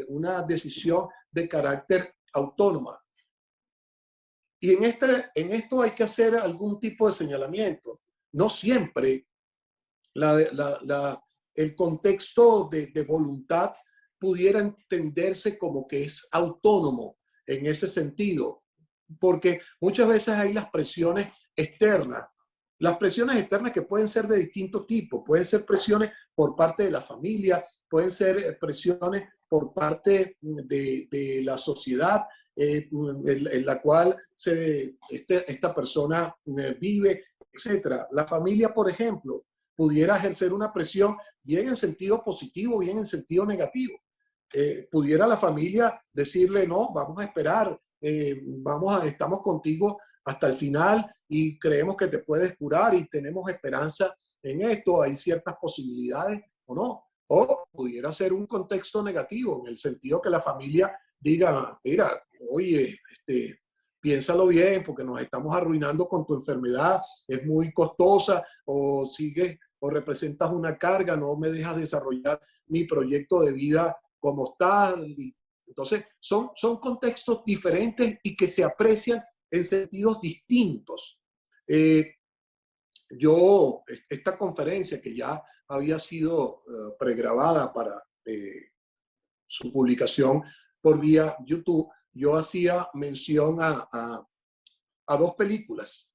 una decisión de carácter autónoma. Y en esto hay que hacer algún tipo de señalamiento. No siempre el contexto de voluntad pudiera entenderse como que es autónomo en ese sentido, porque muchas veces hay las presiones externas que pueden ser de distinto tipo, pueden ser presiones por parte de la familia, pueden ser presiones por parte de la sociedad en la cual esta persona vive, etc. La familia, por ejemplo, pudiera ejercer una presión bien en sentido positivo, bien en sentido negativo. Pudiera la familia decirle, no, vamos a esperar, estamos contigo hasta el final y creemos que te puedes curar y tenemos esperanza en esto, hay ciertas posibilidades o no. O pudiera ser un contexto negativo, en el sentido que la familia diga, mira, oye, piénsalo bien porque nos estamos arruinando con tu enfermedad, es muy costosa, o sigues o representas una carga, no me dejas desarrollar mi proyecto de vida como está. Entonces, son contextos diferentes y que se aprecian en sentidos distintos. Esta conferencia que ya había sido pregrabada para su publicación por vía YouTube, yo hacía mención a dos películas,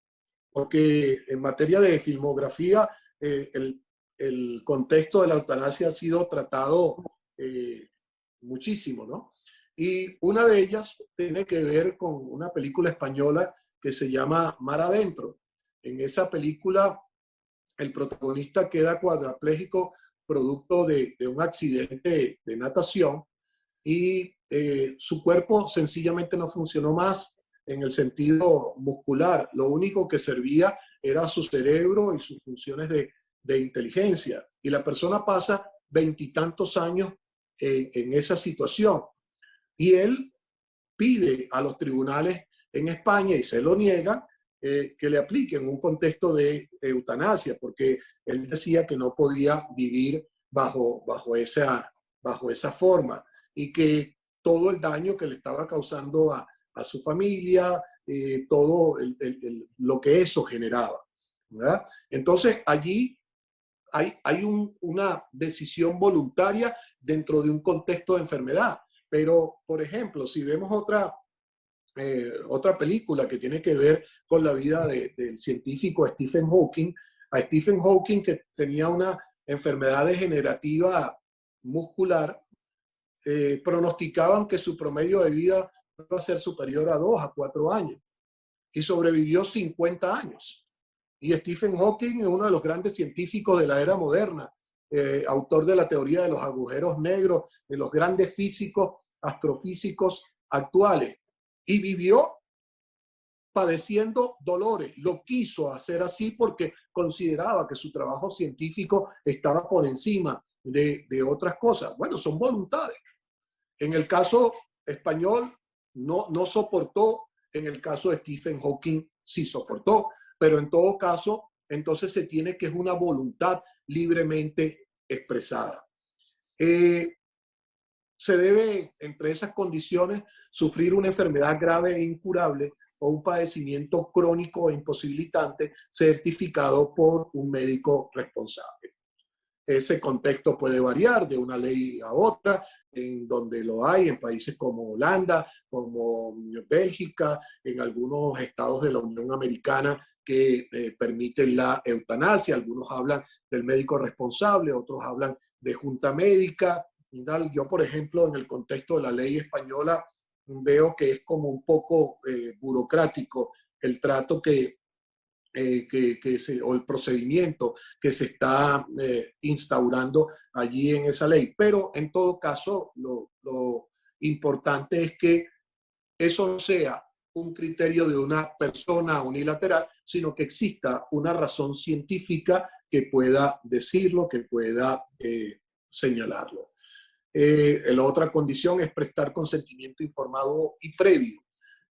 porque en materia de filmografía, el contexto de la eutanasia ha sido tratado muchísimo, ¿no? Y una de ellas tiene que ver con una película española que se llama Mar Adentro. En esa película, el protagonista queda cuadraplégico producto de un accidente de natación y su cuerpo sencillamente no funcionó más en el sentido muscular. Lo único que servía era su cerebro y sus funciones de inteligencia. Y la persona pasa 20 y tantos años en esa situación. Y él pide a los tribunales en España, y se lo niegan, que le apliquen un contexto de eutanasia, porque él decía que no podía vivir bajo esa forma y que todo el daño que le estaba causando a su familia, todo lo que eso generaba, ¿verdad? Entonces allí hay una decisión voluntaria dentro de un contexto de enfermedad. Pero, por ejemplo, si vemos otra película que tiene que ver con la vida del científico Stephen Hawking, a Stephen Hawking, que tenía una enfermedad degenerativa muscular, pronosticaban que su promedio de vida iba a ser superior a 2 a 4 años y sobrevivió 50 años. Y Stephen Hawking es uno de los grandes científicos de la era moderna, autor de la teoría de los agujeros negros, de los grandes físicos, astrofísicos actuales, y vivió padeciendo dolores. Lo quiso hacer así porque consideraba que su trabajo científico estaba por encima de otras cosas. Bueno, son voluntades. En el caso español no soportó, en el caso de Stephen Hawking sí soportó, pero en todo caso, entonces se tiene que es una voluntad libremente expresada. Se debe, entre esas condiciones, sufrir una enfermedad grave e incurable o un padecimiento crónico e imposibilitante certificado por un médico responsable. ese contexto puede variar de una ley a otra, en donde lo hay en países como Holanda, como Bélgica, en algunos estados de la Unión Americana que permiten la eutanasia. Algunos hablan del médico responsable, otros hablan de junta médica. Yo, por ejemplo, en el contexto de la ley española, veo que es como un poco burocrático el trato o el procedimiento que se está instaurando allí en esa ley. Pero en todo caso, lo importante es que eso no sea un criterio de una persona unilateral, sino que exista una razón científica que pueda decirlo, que pueda señalarlo. La otra condición es prestar consentimiento informado y previo.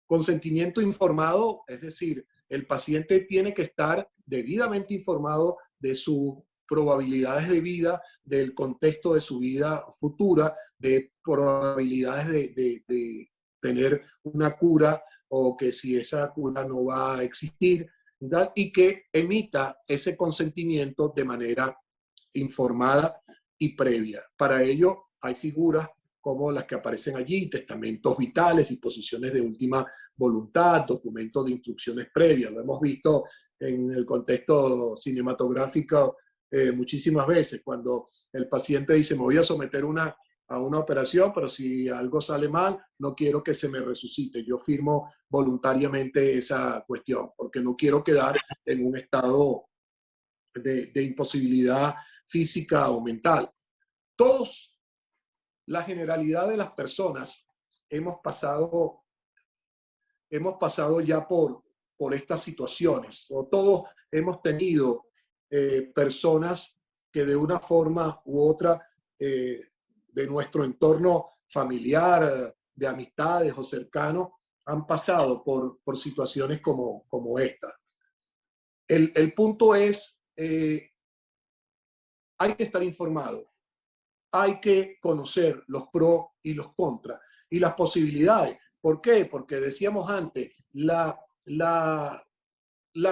Consentimiento informado, es decir, el paciente tiene que estar debidamente informado de sus probabilidades de vida, del contexto de su vida futura, de probabilidades de tener una cura o que si esa cura no va a existir, ¿verdad? Y que emita ese consentimiento de manera informada y previa. Para ello hay figuras como las que aparecen allí: testamentos vitales, disposiciones de última voluntad, documentos de instrucciones previas. Lo hemos visto en el contexto cinematográfico muchísimas veces, cuando el paciente dice: me voy a someter a una operación, pero si algo sale mal, no quiero que se me resucite. Yo firmo voluntariamente esa cuestión, porque no quiero quedar en un estado de imposibilidad física o mental. Todos, la generalidad de las personas, hemos pasado ya por estas situaciones, o todos hemos tenido personas que de una forma u otra de nuestro entorno familiar, de amistades o cercanos, han pasado por situaciones como esta. El punto es, hay que estar informado, hay que conocer los pros y los contras y las posibilidades. ¿Por qué? Porque decíamos antes, la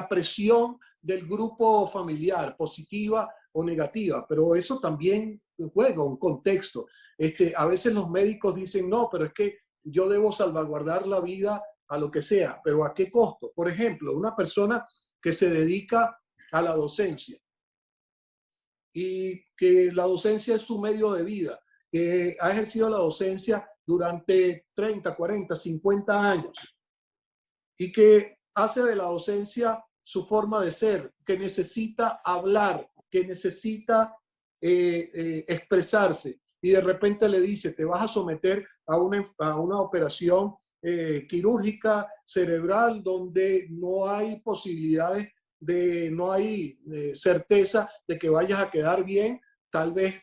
presión del grupo familiar, positiva o negativa, pero eso también juega un contexto. A veces los médicos dicen: no, pero es que yo debo salvaguardar la vida a lo que sea, pero ¿a qué costo? Por ejemplo, una persona que se dedica a la docencia y que la docencia es su medio de vida, que ha ejercido la docencia durante 30, 40, 50 años y que hace de la docencia su forma de ser, que necesita hablar, que necesita expresarse, y de repente le dice: te vas a someter a una operación quirúrgica cerebral donde no hay posibilidades no hay certeza de que vayas a quedar bien. Tal vez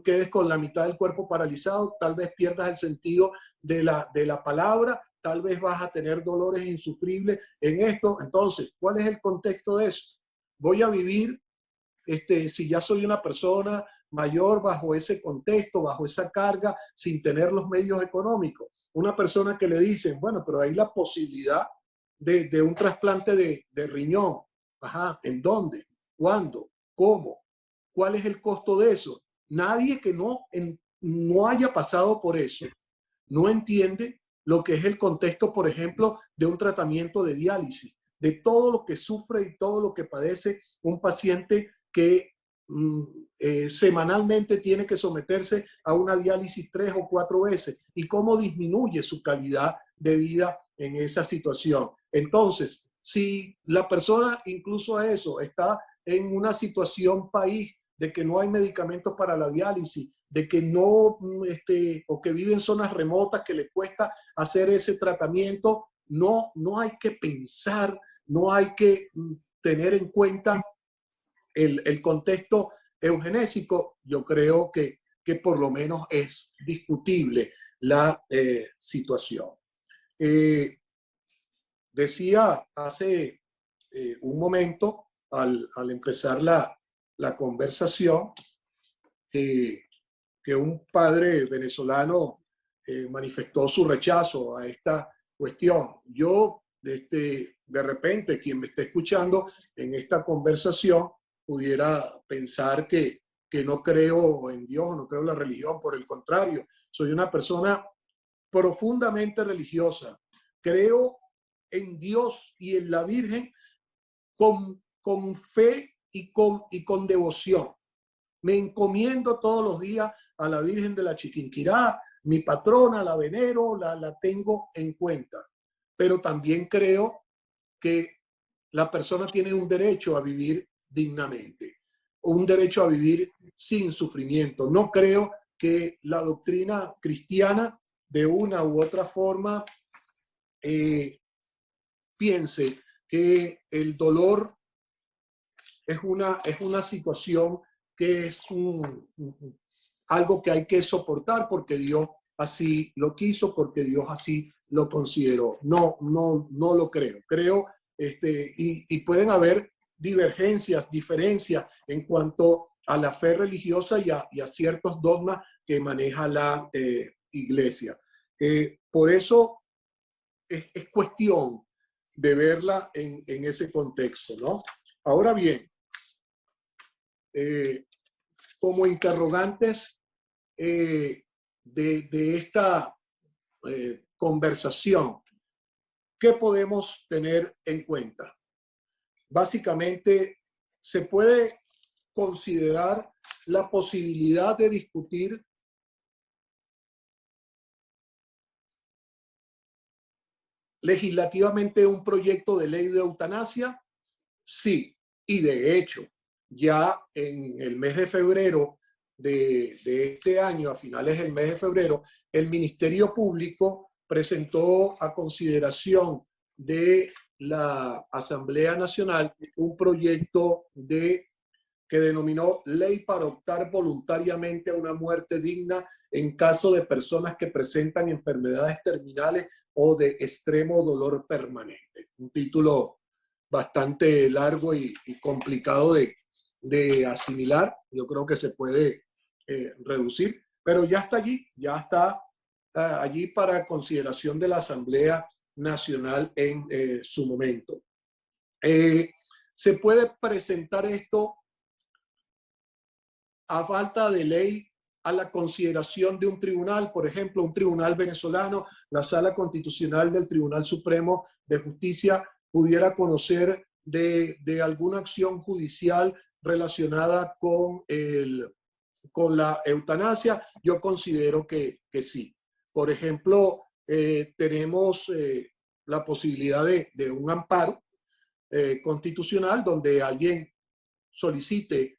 quedes con la mitad del cuerpo paralizado, tal vez pierdas el sentido de la palabra, tal vez vas a tener dolores insufribles en esto. Entonces, ¿cuál es el contexto de eso? Voy a vivir, si ya soy una persona mayor, bajo ese contexto, bajo esa carga, sin tener los medios económicos. Una persona que le dicen: bueno, pero hay la posibilidad de un trasplante de riñón. Ajá, ¿en dónde? ¿Cuándo? ¿Cómo? ¿Cuál es el costo de eso? Nadie que no haya pasado por eso no entiende lo que es el contexto, por ejemplo, de un tratamiento de diálisis, de todo lo que sufre y todo lo que padece un paciente que semanalmente tiene que someterse a una diálisis 3 o 4 veces, y cómo disminuye su calidad de vida en esa situación. Entonces, si la persona, incluso a eso, está en una situación país de que no hay medicamentos para la diálisis, de que no, o que vive en zonas remotas que le cuesta hacer ese tratamiento, no hay que pensar, no hay que tener en cuenta el contexto eugenésico. Yo creo que por lo menos es discutible la situación. Decía hace un momento, al empezar la conversación, que un padre venezolano manifestó su rechazo a esta cuestión. Yo, de repente, quien me esté escuchando en esta conversación, pudiera pensar que que no creo en Dios, no creo en la religión, por el contrario, soy una persona profundamente religiosa. Creo en Dios y en la Virgen con fe y con devoción. Me encomiendo todos los días a la Virgen de la Chiquinquirá, mi patrona, la venero, la tengo en cuenta. Pero también creo que la persona tiene un derecho a vivir dignamente, un derecho a vivir sin sufrimiento. No creo que la doctrina cristiana de una u otra forma piense que el dolor es una situación que es algo que hay que soportar porque Dios así lo quiso, porque Dios así lo consideró. No lo creo. Creo, y pueden haber divergencias, diferencias en cuanto a la fe religiosa y a ciertos dogmas que maneja la iglesia. Por eso es cuestión de verla en ese contexto, ¿no? Ahora bien, como interrogantes de esta conversación, ¿qué podemos tener en cuenta? Básicamente, se puede considerar la posibilidad de discutir legislativamente un proyecto de ley de eutanasia. Sí, y de hecho, ya en el mes de febrero de este año, a finales del mes de febrero, el Ministerio Público presentó a consideración de la Asamblea Nacional un proyecto que denominó Ley para optar voluntariamente a una muerte digna en caso de personas que presentan enfermedades terminales o de extremo dolor permanente. Un título bastante largo y complicado de asimilar. Yo creo que se puede reducir, pero ya está allí, ya está allí para consideración de la Asamblea Nacional en su momento. Se puede presentar esto a falta de ley a la consideración de un tribunal, por ejemplo, un tribunal venezolano, la Sala Constitucional del Tribunal Supremo de Justicia pudiera conocer de alguna acción judicial relacionada con la eutanasia. Yo considero que sí. Por ejemplo, tenemos la posibilidad de un amparo constitucional donde alguien solicite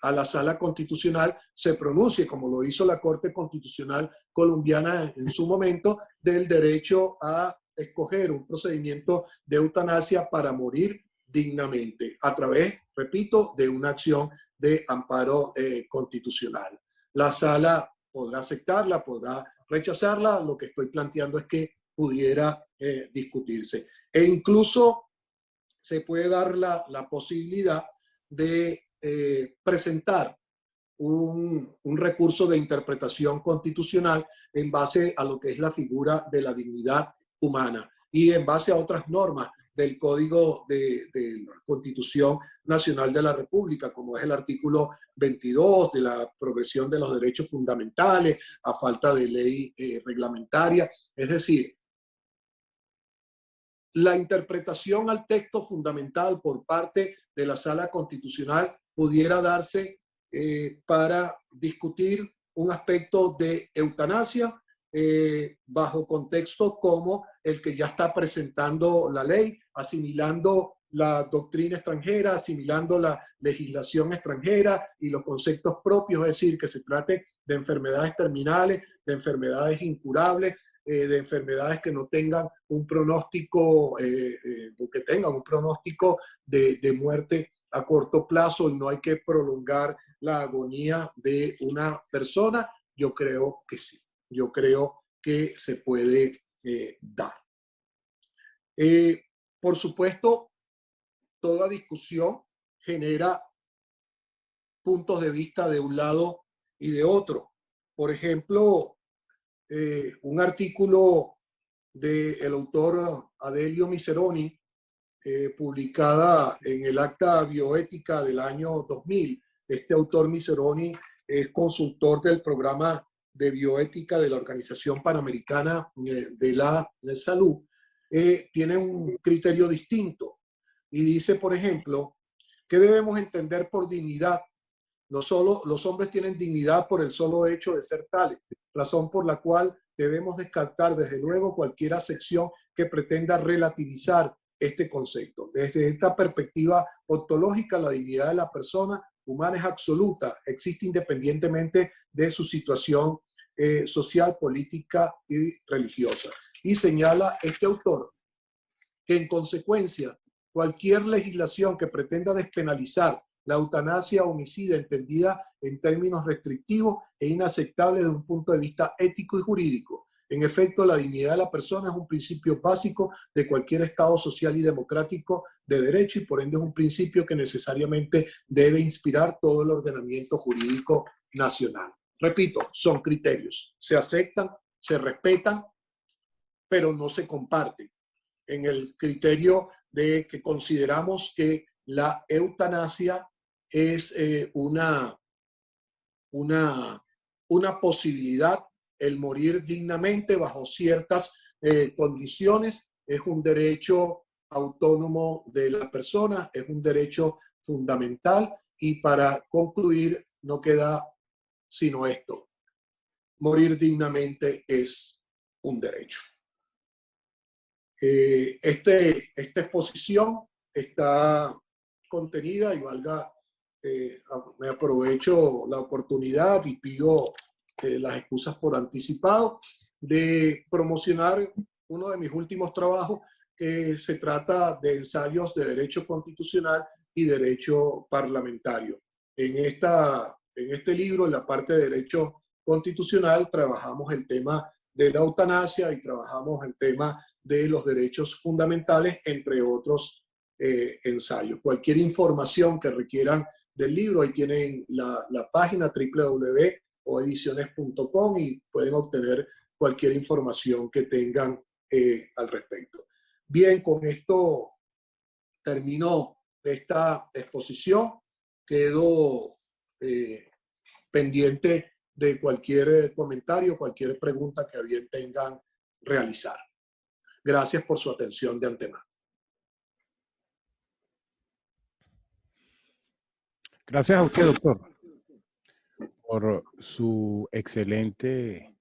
a la Sala Constitucional se pronuncie, como lo hizo la Corte Constitucional colombiana en su momento, del derecho a escoger un procedimiento de eutanasia para morir dignamente, a través, repito, de una acción de amparo constitucional. La Sala podrá aceptarla, podrá rechazarla, lo que estoy planteando es que pudiera discutirse. E incluso se puede dar la posibilidad de presentar un recurso de interpretación constitucional en base a lo que es la figura de la dignidad humana y en base a otras normas del Código de la Constitución Nacional de la República, como es el artículo 22 de la progresión de los derechos fundamentales, a falta de ley reglamentaria. Es decir, la interpretación al texto fundamental por parte de la Sala Constitucional pudiera darse para discutir un aspecto de eutanasia bajo contexto como el que ya está presentando la ley, asimilando la doctrina extranjera, asimilando la legislación extranjera y los conceptos propios, es decir, que se trate de enfermedades terminales, de enfermedades incurables, de enfermedades que no tengan un pronóstico, o que tengan un pronóstico de muerte a corto plazo y no hay que prolongar la agonía de una persona. Yo creo que sí, yo creo que se puede dar. Por supuesto, toda discusión genera puntos de vista de un lado y de otro. Por ejemplo, un artículo del autor Adelio Miseroni, publicada en el Acta Bioética del año 2000, Este autor Miseroni es consultor del programa de bioética de la Organización Panamericana de la Salud. Tiene un criterio distinto y dice, por ejemplo, ¿qué debemos entender por dignidad? No solo los hombres tienen dignidad por el solo hecho de ser tales, razón por la cual debemos descartar desde luego cualquier acepción que pretenda relativizar este concepto. Desde esta perspectiva ontológica, la dignidad de la persona humana es absoluta, existe independientemente de su situación social, política y religiosa. Y señala este autor que en consecuencia cualquier legislación que pretenda despenalizar la eutanasia homicida entendida en términos restrictivos e inaceptable desde un punto de vista ético y jurídico. En efecto, la dignidad de la persona es un principio básico de cualquier Estado social y democrático de derecho y por ende es un principio que necesariamente debe inspirar todo el ordenamiento jurídico nacional. Repito, son criterios, se aceptan, se respetan, pero no se comparten. En el criterio de que consideramos que la eutanasia es una posibilidad, el morir dignamente bajo ciertas condiciones, es un derecho autónomo de la persona, es un derecho fundamental y para concluir no queda sino esto, morir dignamente es un derecho. Esta exposición está contenida y me aprovecho la oportunidad y pido las excusas por anticipado de promocionar uno de mis últimos trabajos que se trata de ensayos de derecho constitucional y derecho parlamentario. En este libro, en la parte de derecho constitucional, trabajamos el tema de la eutanasia y trabajamos el tema de los derechos fundamentales, entre otros ensayos. Cualquier información que requieran del libro, ahí tienen la página www.oediciones.com y pueden obtener cualquier información que tengan al respecto. Bien, con esto termino esta exposición. Quedo pendiente de cualquier comentario, cualquier pregunta que bien tengan realizar. Gracias por su atención de antemano. Gracias a usted, doctor, por su excelente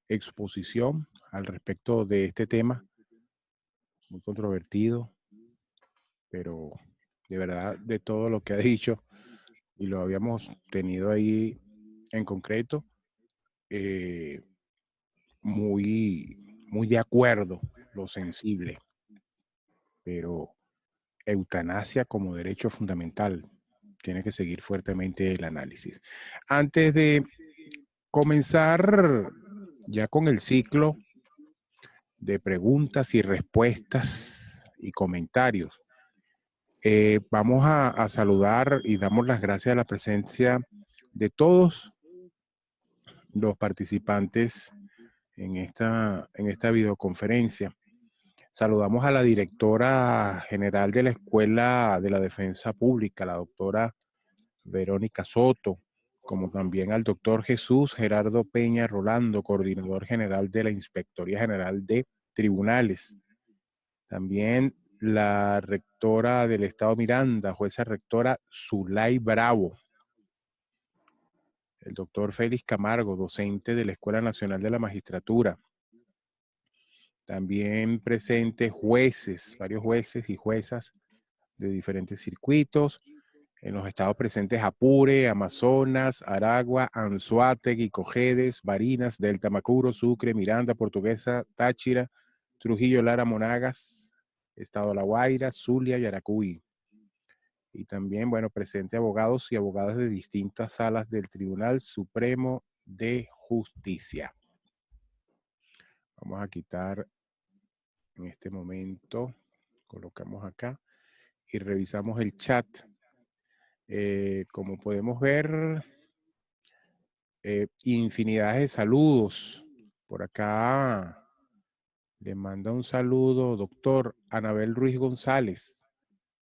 exposición al respecto de este tema, muy controvertido, pero de verdad de todo lo que ha dicho, y lo habíamos tenido ahí en concreto, muy de acuerdo, lo sensible, pero eutanasia como derecho fundamental, tiene que seguir fuertemente el análisis. Antes de comenzar ya con el ciclo de preguntas y respuestas y comentarios, vamos a saludar y damos las gracias a la presencia de todos los participantes en esta videoconferencia. Saludamos a la directora general de la Escuela de la Defensa Pública, la doctora Verónica Soto, como también al doctor Jesús Gerardo Peña Rolando, coordinador general de la Inspectoría General de Tribunales. También la rectora del Estado Miranda, jueza rectora Zulay Bravo. El doctor Félix Camargo, docente de la Escuela Nacional de la Magistratura. También presentes jueces, varios jueces y juezas de diferentes circuitos. En los estados presentes Apure, Amazonas, Aragua, Anzoátegui, Cojedes, Barinas, Delta Macuro, Sucre, Miranda, Portuguesa, Táchira, Trujillo, Lara, Monagas, Estado de La Guaira, Zulia y Yaracuy. Y también, bueno, presente abogados y abogadas de distintas salas del Tribunal Supremo de Justicia. Vamos a quitar en este momento, colocamos acá y revisamos el chat. Como podemos ver, infinidad de saludos. Por acá le manda un saludo doctor Anabel Ruiz González.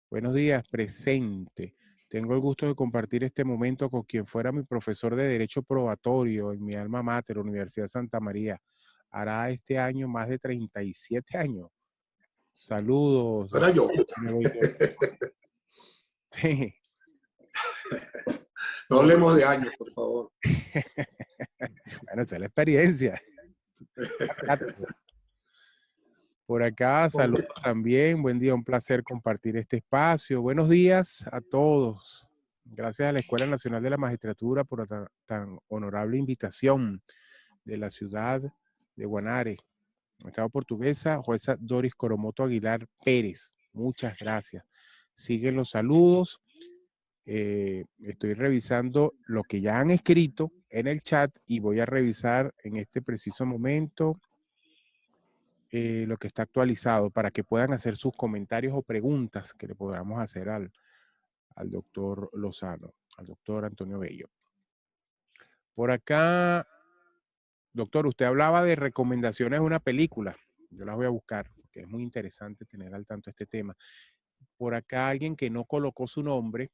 Buenos días, presente. Tengo el gusto de compartir este momento con quien fuera mi profesor de Derecho Probatorio en mi alma mater, Universidad Santa María. Hará este año más de 37 años. Saludos, Era doctor yo. Antonio Bello. Sí. No hablemos de años, por favor. Bueno, esa es la experiencia. Por acá, saludos también. Buen día, un placer compartir este espacio. Buenos días a todos. Gracias a la Escuela Nacional de la Magistratura por tan honorable invitación de la ciudad de Guanare. Estado portuguesa, jueza Doris Coromoto Aguilar Pérez. Muchas gracias. Siguen los saludos. Estoy revisando lo que ya han escrito en el chat y voy a revisar en este preciso momento lo que está actualizado para que puedan hacer sus comentarios o preguntas que le podamos hacer al doctor Lozano, al doctor Antonio Bello. Por acá, doctor, usted hablaba de recomendaciones de una película. Yo las voy a buscar, porque es muy interesante tener al tanto este tema. Por acá alguien que no colocó su nombre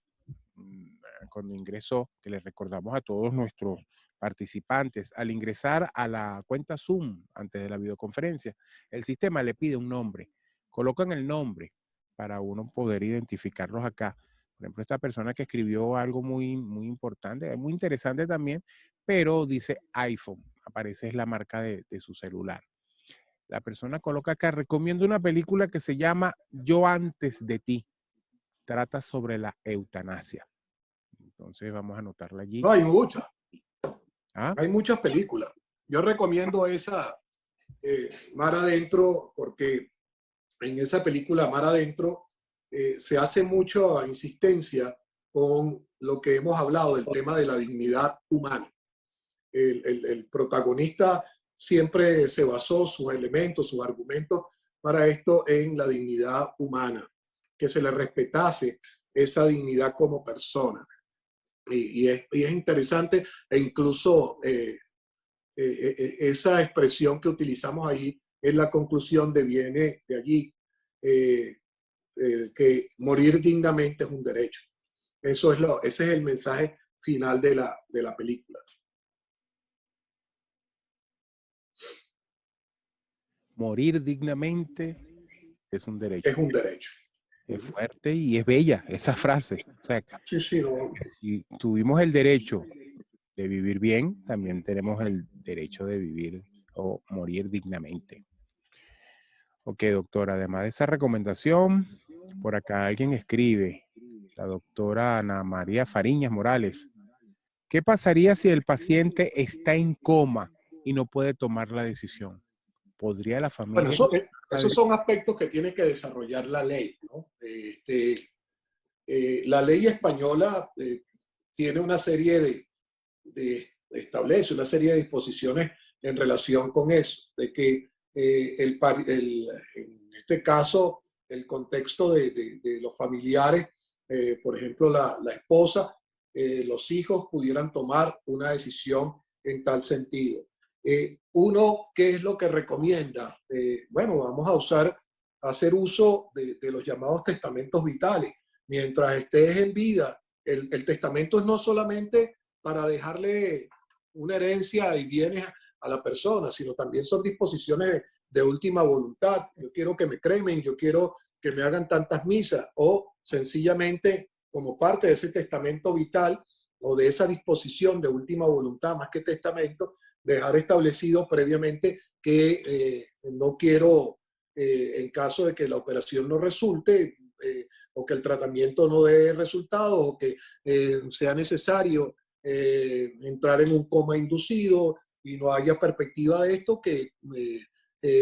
cuando ingresó, que le recordamos a todos nuestros participantes, al ingresar a la cuenta Zoom antes de la videoconferencia, el sistema le pide un nombre. Colocan el nombre para uno poder identificarlos acá. Por ejemplo, esta persona que escribió algo muy importante, muy interesante también, pero dice iPhone, aparece es la marca de su celular. La persona coloca acá, recomiendo una película que se llama Yo antes de ti. Trata sobre la eutanasia. Entonces vamos a anotarla allí. No, hay muchas. ¿Ah? Hay muchas películas. Yo recomiendo esa Mar Adentro porque en esa película Mar Adentro se hace mucha insistencia con lo que hemos hablado del tema de la dignidad humana. El protagonista siempre se basó sus elementos, sus argumentos para esto en la dignidad humana, que se le respetase esa dignidad como persona. Y es interesante e incluso esa expresión que utilizamos ahí en la conclusión viene de allí, que morir dignamente es un derecho. Ese es el mensaje final de la película. Morir dignamente es un derecho. Es un derecho. Es fuerte y es bella esa frase. O sea, sí, sí, no. Si tuvimos el derecho de vivir bien, también tenemos el derecho de vivir o morir dignamente. Ok, doctora, además de esa recomendación, por acá alguien escribe, la doctora Ana María Fariñas Morales. ¿Qué pasaría si el paciente está en coma y no puede tomar la decisión? ¿Podría la Bueno, familia? esos son aspectos que tiene que desarrollar la ley, ¿no? La ley española tiene una serie establece una serie de disposiciones en relación con eso, de que en este caso el contexto de los familiares, por ejemplo la esposa, los hijos pudieran tomar una decisión en tal sentido. Uno, ¿qué es lo que recomienda? Bueno, vamos a hacer uso de los llamados testamentos vitales. Mientras estés en vida, el testamento es no solamente para dejarle una herencia y bienes a la persona, sino también son disposiciones de última voluntad. Yo quiero que me cremen, yo quiero que me hagan tantas misas, o sencillamente como parte de ese testamento vital o de esa disposición de última voluntad, más que testamento, dejar establecido previamente que no quiero, en caso de que la operación no resulte, o que el tratamiento no dé resultado, o que sea necesario entrar en un coma inducido y no haya perspectiva de esto, que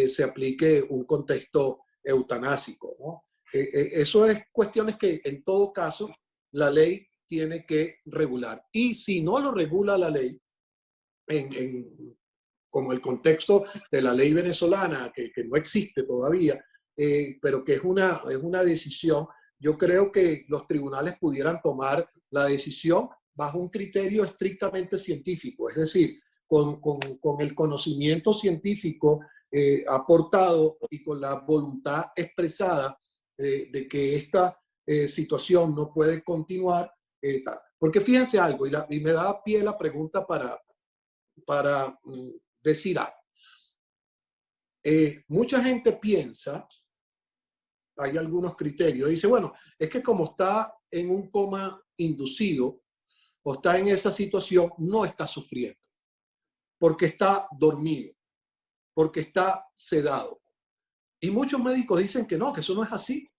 se aplique un contexto eutanásico, ¿no? Eso es cuestiones que en todo caso la ley tiene que regular. Y si no lo regula la ley, como el contexto de la ley venezolana, que no existe todavía, pero que es una decisión, yo creo que los tribunales pudieran tomar la decisión bajo un criterio estrictamente científico, es decir, con el conocimiento científico aportado y con la voluntad expresada de que esta situación no puede continuar, tal. Porque fíjense algo, y me da pie la pregunta para decir algo. Mucha gente piensa, hay algunos criterios, dice, bueno, es que como está en un coma inducido o está en esa situación, no está sufriendo, porque está dormido, porque está sedado. Y muchos médicos dicen que no, que eso no es así,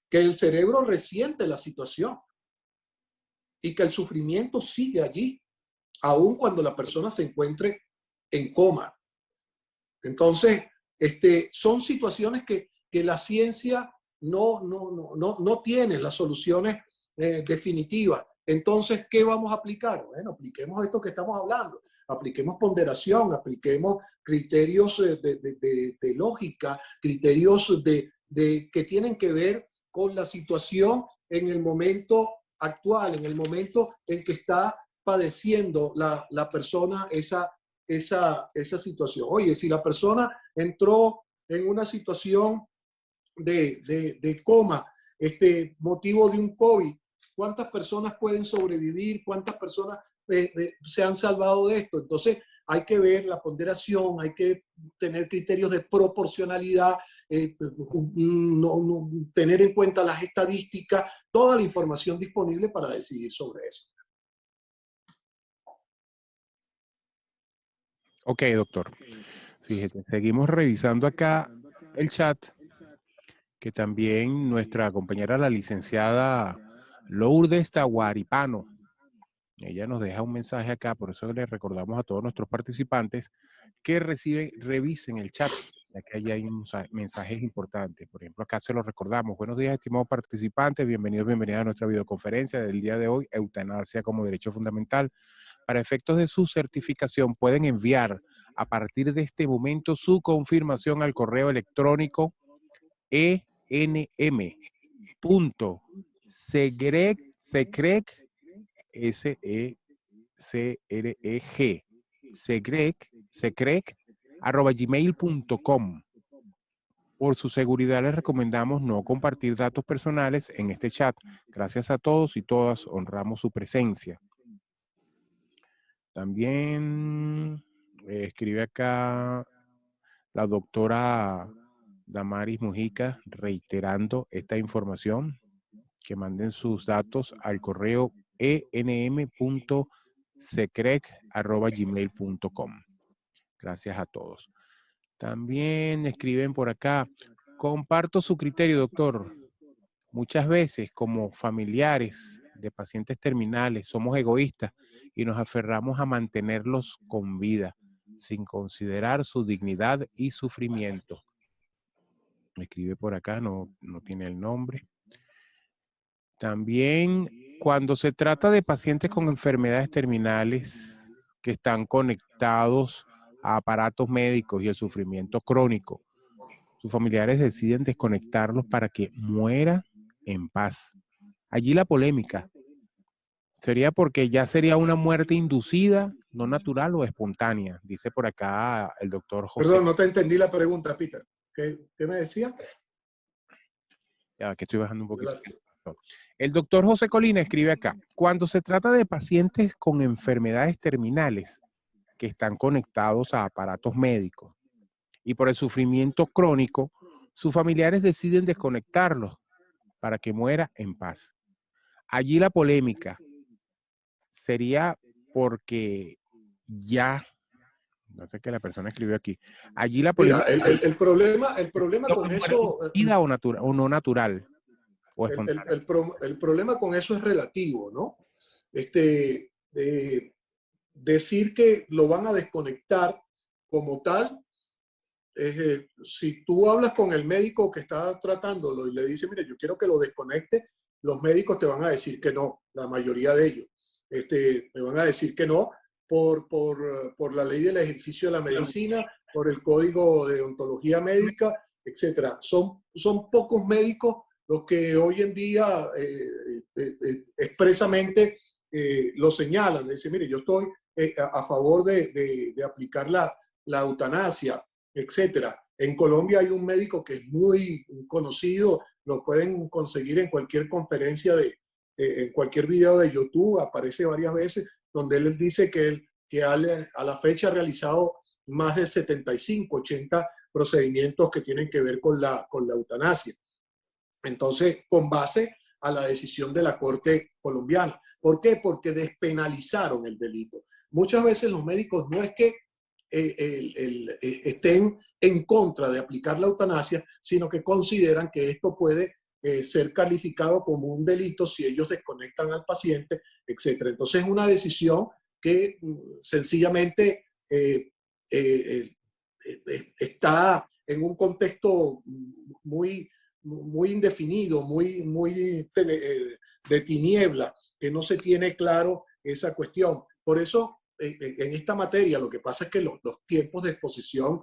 que el cerebro resiente la situación y que el sufrimiento sigue allí, aun cuando la persona se encuentre en coma. Entonces, son situaciones que la ciencia no tiene las soluciones definitivas. Entonces, ¿qué vamos a aplicar? Bueno, apliquemos esto que estamos hablando. Apliquemos ponderación, apliquemos criterios de lógica, criterios que tienen que ver con la situación en el momento actual, en el momento en que está padeciendo la persona esa situación. Oye, si la persona entró en una situación de coma, motivo de un COVID, ¿cuántas personas pueden sobrevivir? ¿Cuántas personas se han salvado de esto? Entonces, hay que ver la ponderación, hay que tener criterios de proporcionalidad, tener en cuenta las estadísticas, toda la información disponible para decidir sobre eso. Ok, doctor. Fíjate, seguimos revisando acá el chat, que también nuestra compañera, la licenciada Lourdes Tahuaripano, ella nos deja un mensaje acá, por eso le recordamos a todos nuestros participantes que revisen el chat, ya que ahí hay mensajes importantes. Por ejemplo, acá se los recordamos. Buenos días, estimados participantes, bienvenidas a nuestra videoconferencia del día de hoy, Eutanasia como Derecho Fundamental. Para efectos de su certificación, pueden enviar a partir de este momento su confirmación al correo electrónico enm.secreg, secreg@gmail.com. Por su seguridad les recomendamos no compartir datos personales en este chat. Gracias a todos y todas, honramos su presencia. También escribe acá la doctora Damaris Mujica reiterando esta información, que manden sus datos al correo enm.secreg@gmail.com. Gracias a todos. También escriben por acá, comparto su criterio, doctor. Muchas veces, como familiares de pacientes terminales, somos egoístas y nos aferramos a mantenerlos con vida, sin considerar su dignidad y sufrimiento. Escribe por acá, no tiene el nombre. También, cuando se trata de pacientes con enfermedades terminales que están conectados a aparatos médicos y el sufrimiento crónico, sus familiares deciden desconectarlos para que muera en paz. Allí la polémica sería porque ya sería una muerte inducida, no natural o espontánea, dice por acá el doctor José. Perdón, no te entendí la pregunta, Peter. ¿Qué me decía? Ya, que estoy bajando un poquito. El doctor José Colina escribe acá, cuando se trata de pacientes con enfermedades terminales que están conectados a aparatos médicos y por el sufrimiento crónico, sus familiares deciden desconectarlos para que muera en paz. Allí la polémica sería porque ya, no sé qué la persona escribió aquí, allí la polémica... Mira, el problema con eso... o no natural. O el problema con eso es relativo, ¿no? Decir que lo van a desconectar como tal, si tú hablas con el médico que está tratándolo y le dice, mire, yo quiero que lo desconecte, los médicos te van a decir que no, la mayoría de ellos. Me van a decir que no por la ley del ejercicio de la medicina, por el código de ontología médica, etc. Son pocos médicos los que hoy en día expresamente lo señalan. Dicen, mire, yo estoy a favor de aplicar la eutanasia, etcétera. En Colombia hay un médico que es muy conocido, lo pueden conseguir en cualquier conferencia en cualquier video de YouTube, aparece varias veces, donde él dice que a la fecha ha realizado más de 75, 80 procedimientos que tienen que ver con la eutanasia. Entonces, con base a la decisión de la Corte colombiana. ¿Por qué? Porque despenalizaron el delito. Muchas veces los médicos no es que estén en contra de aplicar la eutanasia, sino que consideran que esto puede ser calificado como un delito si ellos desconectan al paciente, etc. Entonces es una decisión que sencillamente está en un contexto muy indefinido, muy de tiniebla, que no se tiene claro esa cuestión. Por eso, en esta materia, lo que pasa es que los tiempos de exposición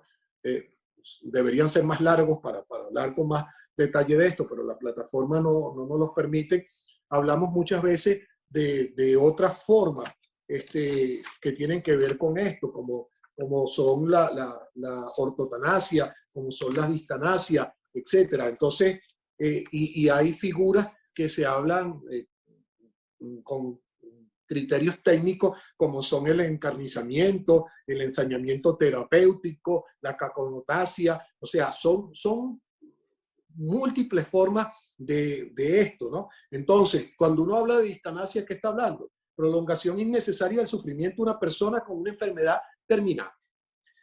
deberían ser más largos para hablar con más detalle de esto, pero la plataforma no nos los permite. Hablamos muchas veces de otras formas que tienen que ver con esto, como son la ortotanasia, como son las distanasias, etcétera. Entonces, y hay figuras que se hablan con criterios técnicos como son el encarnizamiento, el ensañamiento terapéutico, la caconotasia, o sea, son múltiples formas de esto, ¿no? Entonces, cuando uno habla de distanasia, ¿qué está hablando? Prolongación innecesaria del sufrimiento de una persona con una enfermedad terminal.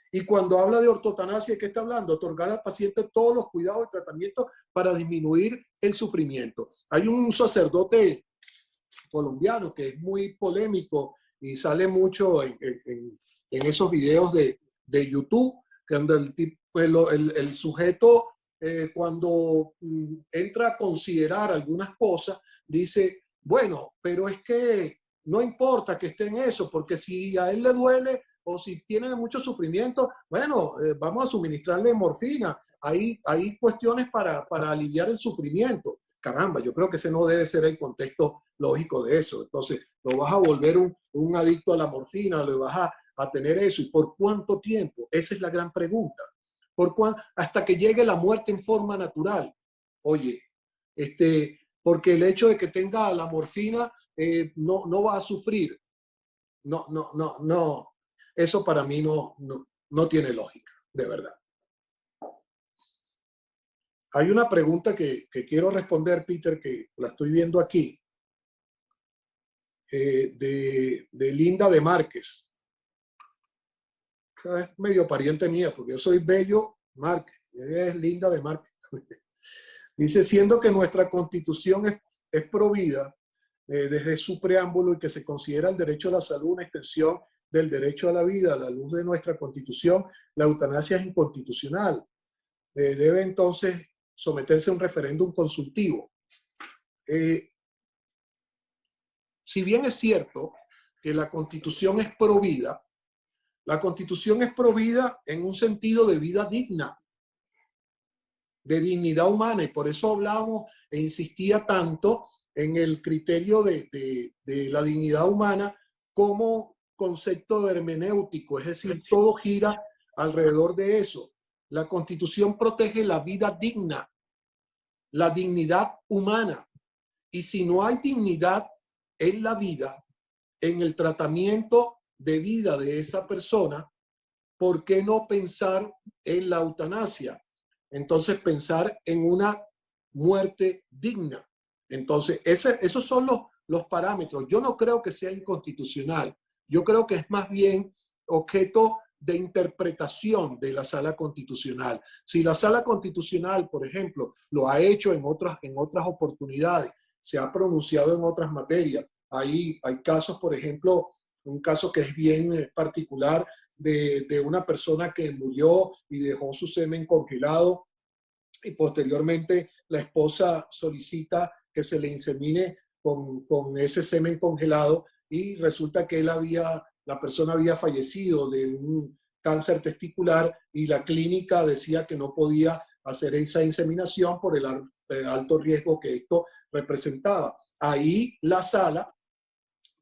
Y cuando habla de ortotanasia, ¿qué está hablando? Otorgar al paciente todos los cuidados y tratamientos para disminuir el sufrimiento. Hay un sacerdote colombiano que es muy polémico y sale mucho en esos videos de YouTube, donde el sujeto cuando entra a considerar algunas cosas, dice, bueno, pero es que no importa que esté en eso, porque si a él le duele o si tiene mucho sufrimiento, bueno, vamos a suministrarle morfina. Hay cuestiones para aliviar el sufrimiento. Caramba, yo creo que ese no debe ser el contexto lógico de eso. Entonces, lo vas a volver un adicto a la morfina, le vas a tener eso. ¿Y por cuánto tiempo? Esa es la gran pregunta. Hasta que llegue la muerte en forma natural. Oye, porque el hecho de que tenga la morfina no va a sufrir. No. Eso para mí no tiene lógica, de verdad. Hay una pregunta que quiero responder, Peter, que la estoy viendo aquí, de Linda de Márquez. Es medio pariente mía, porque yo soy Bello Márquez, ella es Linda de Márquez. Dice, siendo que nuestra Constitución es provida desde su preámbulo y que se considera el derecho a la salud una extensión del derecho a la vida, a la luz de nuestra Constitución, la eutanasia es inconstitucional. Debe entonces someterse a un referéndum consultivo. Si bien es cierto que la Constitución es provida, la Constitución es provida en un sentido de vida digna, de dignidad humana, y por eso hablamos e insistía tanto en el criterio de la dignidad humana como concepto hermenéutico, es decir, todo gira alrededor de eso. La Constitución protege la vida digna, la dignidad humana, y si no hay dignidad en la vida, en el tratamiento de vida de esa persona, ¿por qué no pensar en la eutanasia? Entonces pensar en una muerte digna. Entonces esos son los parámetros. Yo no creo que sea inconstitucional. Yo creo que es más bien objeto de interpretación de la Sala Constitucional. Si la Sala Constitucional, por ejemplo, lo ha hecho en otras oportunidades, se ha pronunciado en otras materias. Hay casos, por ejemplo, un caso que es bien particular de una persona que murió y dejó su semen congelado y posteriormente la esposa solicita que se le insemine con ese semen congelado y resulta que la persona había fallecido de un cáncer testicular y la clínica decía que no podía hacer esa inseminación por el alto riesgo que esto representaba. Ahí la sala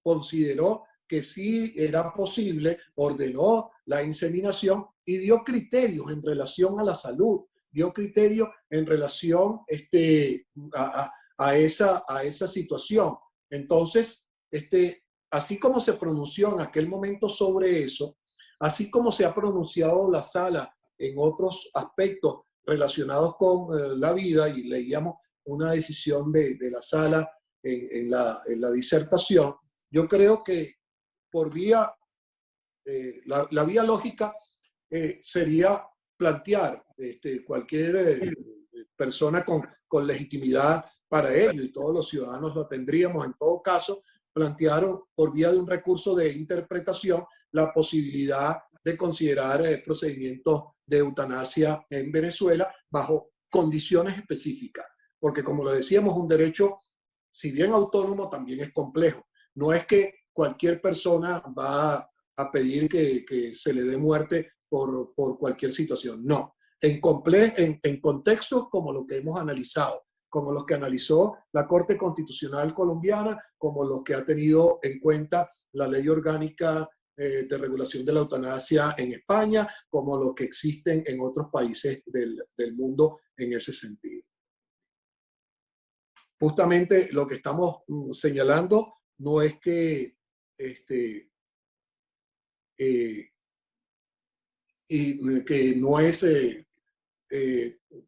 consideró que sí era posible, ordenó la inseminación y dio criterios en relación a la salud, dio criterios en relación a esa situación. Entonces, así como se pronunció en aquel momento sobre eso, así como se ha pronunciado la sala en otros aspectos relacionados con la vida, y leíamos una decisión de la sala en la disertación, yo creo que por vía, la vía lógica sería plantear cualquier persona con legitimidad para ello, y todos los ciudadanos lo tendríamos en todo caso, plantearon por vía de un recurso de interpretación la posibilidad de considerar procedimientos de eutanasia en Venezuela bajo condiciones específicas. Porque como lo decíamos, un derecho, si bien autónomo, también es complejo. No es que cualquier persona va a pedir que se le dé muerte por cualquier situación. No. En contextos como lo que hemos analizado, como los que analizó la Corte Constitucional Colombiana, como los que ha tenido en cuenta la Ley Orgánica de Regulación de la Eutanasia en España, como los que existen en otros países del mundo en ese sentido. Justamente lo que estamos señalando no es que que no es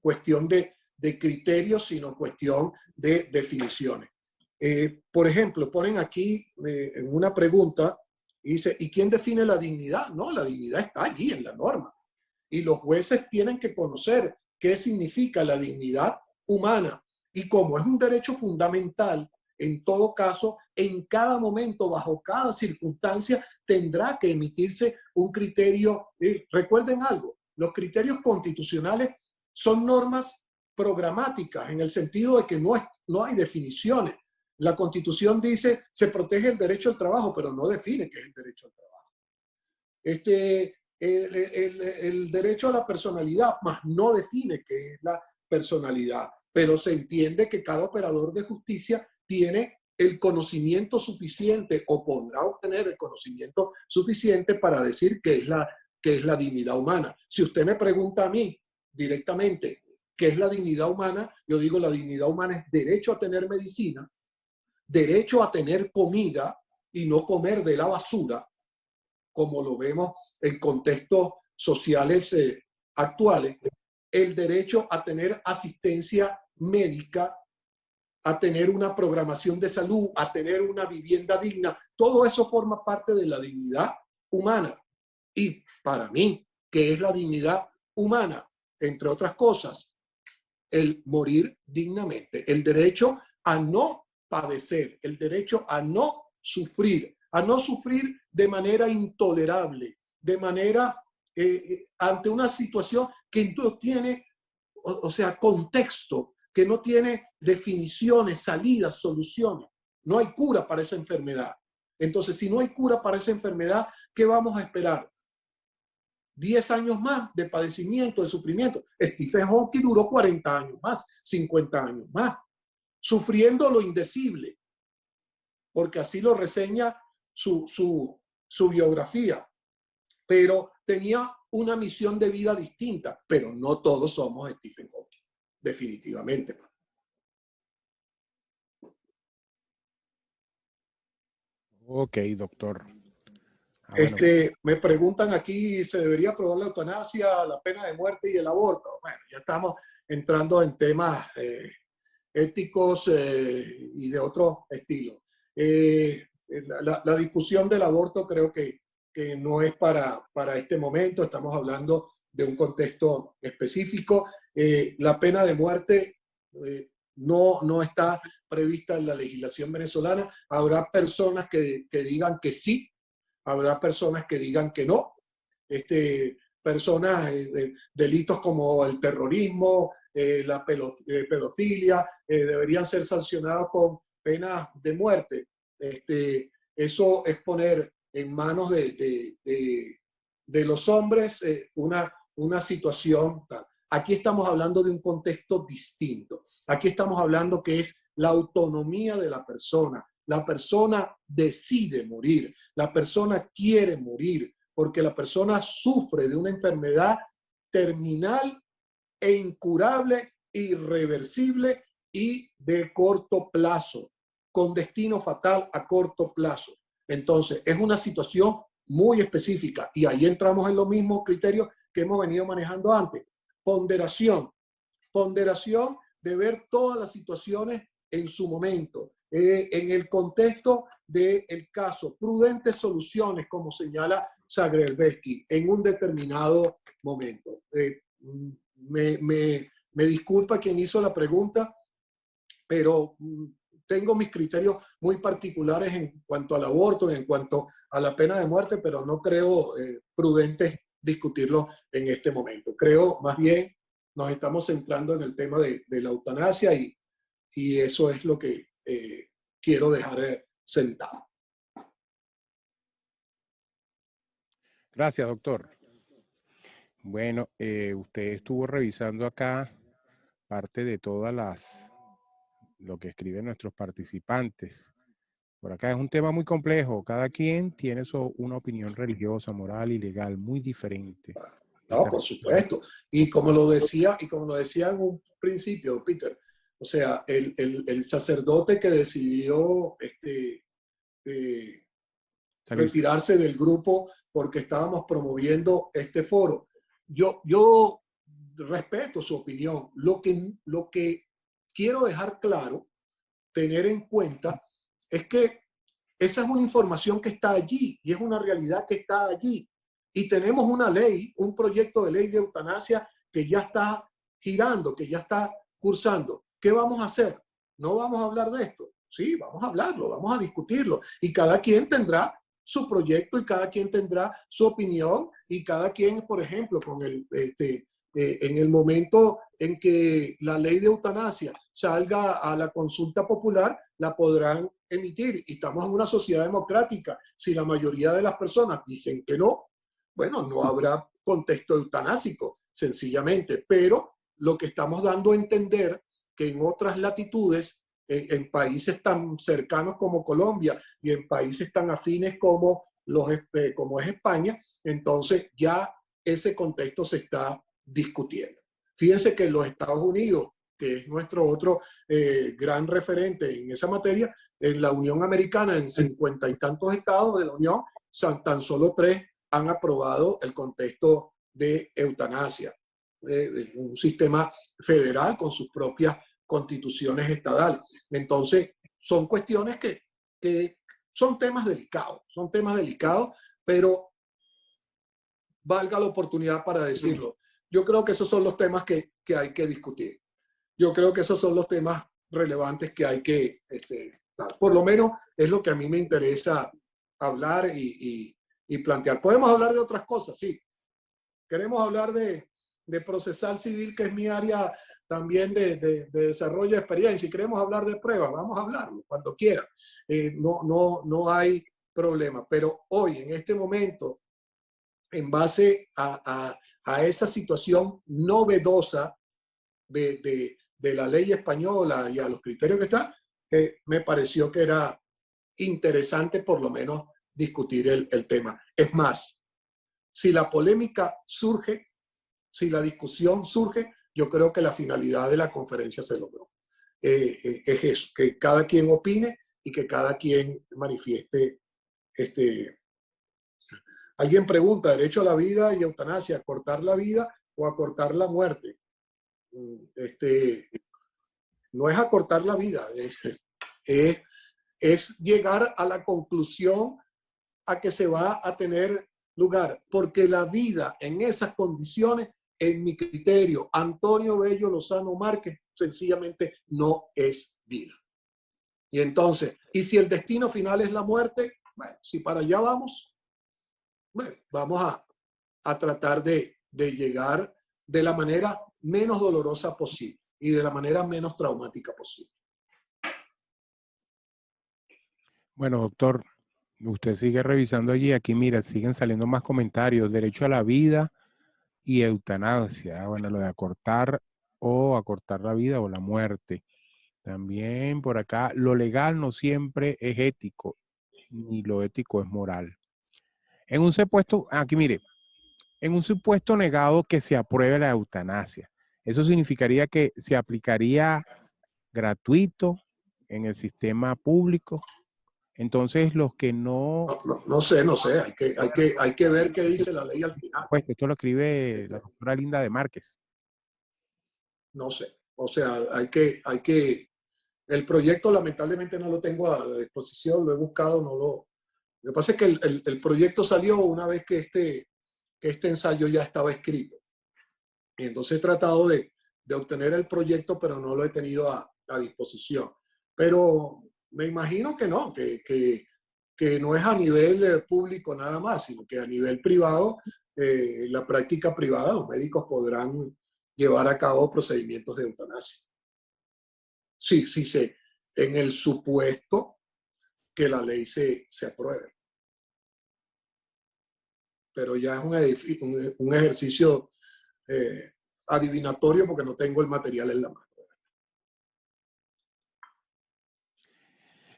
cuestión de criterios, sino cuestión de definiciones. Por ejemplo, ponen aquí en una pregunta, y dice, ¿y quién define la dignidad? No, la dignidad está allí en la norma. Y los jueces tienen que conocer qué significa la dignidad humana. Y como es un derecho fundamental, en todo caso, en cada momento, bajo cada circunstancia, tendrá que emitirse un criterio. Recuerden algo, los criterios constitucionales son normas programáticas en el sentido de que no hay definiciones. La Constitución dice, se protege el derecho al trabajo, pero no define qué es el derecho al trabajo. El derecho a la personalidad, más no define qué es la personalidad, pero se entiende que cada operador de justicia tiene el conocimiento suficiente o podrá obtener el conocimiento suficiente para decir qué es la dignidad humana. Si usted me pregunta a mí directamente qué es la dignidad humana, yo digo la dignidad humana es derecho a tener medicina, derecho a tener comida y no comer de la basura, como lo vemos en contextos sociales actuales, el derecho a tener asistencia médica, a tener una programación de salud, a tener una vivienda digna. Todo eso forma parte de la dignidad humana. Y para mí, ¿qué es la dignidad humana? Entre otras cosas, el morir dignamente, el derecho a no padecer, el derecho a no sufrir de manera intolerable, de manera ante una situación que no tiene, o sea, contexto, que no tiene definiciones, salidas, soluciones. No hay cura para esa enfermedad. Entonces, si no hay cura para esa enfermedad, ¿qué vamos a esperar? 10 años más de padecimiento, de sufrimiento. Stephen Hawking duró 40 años más, 50 años más, sufriendo lo indecible, porque así lo reseña su biografía. Pero tenía una misión de vida distinta, pero no todos somos Stephen Hawking, definitivamente. Ok, doctor. Bueno. Me preguntan aquí, ¿se debería aprobar la eutanasia, la pena de muerte y el aborto? Bueno, ya estamos entrando en temas éticos y de otro estilo. La discusión del aborto creo que no es para este momento, estamos hablando de un contexto específico. La pena de muerte no está prevista en la legislación venezolana. Habrá personas que digan que sí, habrá personas que digan que no. Personas, delitos como el terrorismo, la pedofilia, deberían ser sancionados con penas de muerte. Eso es poner en manos de los hombres una situación tal. Aquí estamos hablando de un contexto distinto. Aquí estamos hablando que es la autonomía de la persona. La persona decide morir, la persona quiere morir, porque la persona sufre de una enfermedad terminal e incurable, irreversible y de corto plazo, con destino fatal a corto plazo. Entonces, es una situación muy específica y ahí entramos en los mismos criterios que hemos venido manejando antes. Ponderación de ver todas las situaciones en su momento, en el contexto del caso, prudentes soluciones, como señala Zagrebelsky, en un determinado momento. Me disculpa quien hizo la pregunta, pero tengo mis criterios muy particulares en cuanto al aborto, en cuanto a la pena de muerte, pero no creo prudente discutirlo en este momento. Creo más bien nos estamos centrando en el tema de la eutanasia y eso es lo que quiero dejar sentado. Gracias, doctor. Bueno, usted estuvo revisando acá parte de lo que escriben nuestros participantes. Por acá es un tema muy complejo. Cada quien tiene una opinión religiosa, moral y legal muy diferente. No, por supuesto. Y como lo decía en un principio, Peter, o sea, el sacerdote que decidió retirarse del grupo porque estábamos promoviendo este foro. Yo respeto su opinión. Lo que quiero dejar claro, tener en cuenta, es que esa es una información que está allí y es una realidad que está allí. Y tenemos una ley, un proyecto de ley de eutanasia que ya está girando, que ya está cursando. ¿Qué vamos a hacer? ¿No vamos a hablar de esto? Sí, vamos a hablarlo, vamos a discutirlo. Y cada quien tendrá su proyecto y cada quien tendrá su opinión y cada quien, por ejemplo, en el momento en que la ley de eutanasia salga a la consulta popular, la podrán emitir. Y estamos en una sociedad democrática. Si la mayoría de las personas dicen que no, bueno, no habrá contexto eutanásico, sencillamente. Pero lo que estamos dando a entender que en otras latitudes, en países tan cercanos como Colombia y en países tan afines como es España, entonces ya ese contexto se está discutiendo. Fíjense que en los Estados Unidos, que es nuestro otro gran referente en esa materia, en la Unión Americana, en 50 y tantos estados de la Unión, tan solo 3 han aprobado el contexto de eutanasia. Un sistema federal con sus propias constituciones estadales. Entonces, son cuestiones que son temas delicados, pero valga la oportunidad para decirlo. Yo creo que esos son los temas que hay que discutir. Yo creo que esos son los temas relevantes que hay que, por lo menos es lo que a mí me interesa hablar y plantear. Podemos hablar de otras cosas, sí. Queremos hablar de procesal civil, que es mi área también de desarrollo de experiencia. Y queremos hablar de pruebas, vamos a hablarlo cuando quieran. No hay problema. Pero hoy, en este momento, en base a esa situación novedosa de la ley española y a los criterios que están, me pareció que era interesante por lo menos discutir el tema. Es más, si la polémica surge, si la discusión surge, yo creo que la finalidad de la conferencia se logró. Es eso, que cada quien opine y que cada quien manifieste. Alguien pregunta, derecho a la vida y eutanasia, ¿acortar la vida o acortar la muerte? No es acortar la vida, es llegar a la conclusión a que se va a tener lugar, porque la vida en esas condiciones, en mi criterio, Antonio Bello Lozano Márquez, sencillamente no es vida. Y entonces, ¿y si el destino final es la muerte? Bueno, si para allá vamos, bueno, vamos a tratar de llegar de la manera menos dolorosa posible y de la manera menos traumática posible. Bueno, doctor, usted sigue revisando allí. Aquí, mira, siguen saliendo más comentarios. Derecho a la vida y eutanasia. Bueno, lo de acortar la vida o la muerte. También por acá, lo legal no siempre es ético, ni lo ético es moral. En un supuesto, aquí mire, en un supuesto negado que se apruebe la eutanasia, eso significaría que se aplicaría gratuito en el sistema público. Entonces, los que no... No sé. Hay que ver qué dice la ley al final. Pues esto lo escribe la doctora Linda de Márquez. No sé. O sea, el proyecto lamentablemente no lo tengo a disposición, lo he buscado, no lo... Lo que pasa es que el proyecto salió una vez que este ensayo ya estaba escrito. Y entonces he tratado de obtener el proyecto, pero no lo he tenido a disposición. Pero me imagino que no, que no es a nivel público nada más, sino que a nivel privado, la práctica privada, los médicos podrán llevar a cabo procedimientos de eutanasia. Sí, en el supuesto que la ley se apruebe. Pero ya es un ejercicio adivinatorio porque no tengo el material en la mano.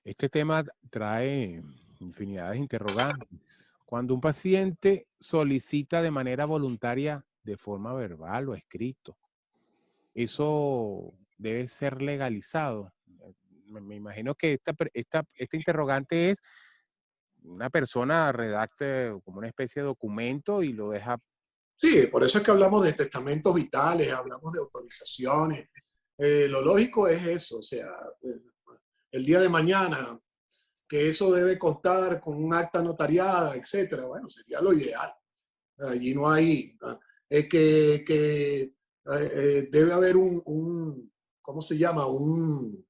Este tema trae infinidad de interrogantes. Cuando un paciente solicita de manera voluntaria, de forma verbal o escrito, ¿eso debe ser legalizado? Me imagino que esta interrogante es una persona redacte como una especie de documento y lo deja. Sí, por eso es que hablamos de testamentos vitales, hablamos de autorizaciones. Lo lógico es eso, o sea, el día de mañana, que eso debe constar con un acta notariada, etcétera. Bueno, sería lo ideal. Allí no hay debe haber ¿cómo se llama? Un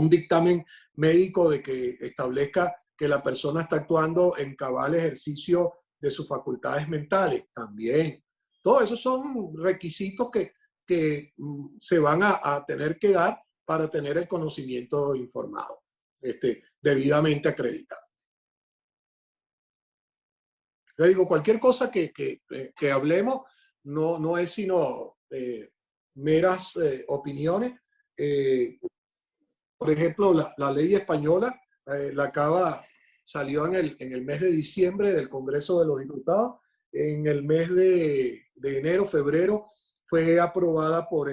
dictamen médico de que establezca que la persona está actuando en cabal ejercicio de sus facultades mentales también. Todos esos son requisitos que se van a tener que dar para tener el conocimiento informado, debidamente acreditado. Le digo, cualquier cosa que hablemos no es sino meras opiniones. Por ejemplo, la ley española salió en el mes de diciembre del Congreso de los Diputados. En el mes de enero, febrero, fue aprobada por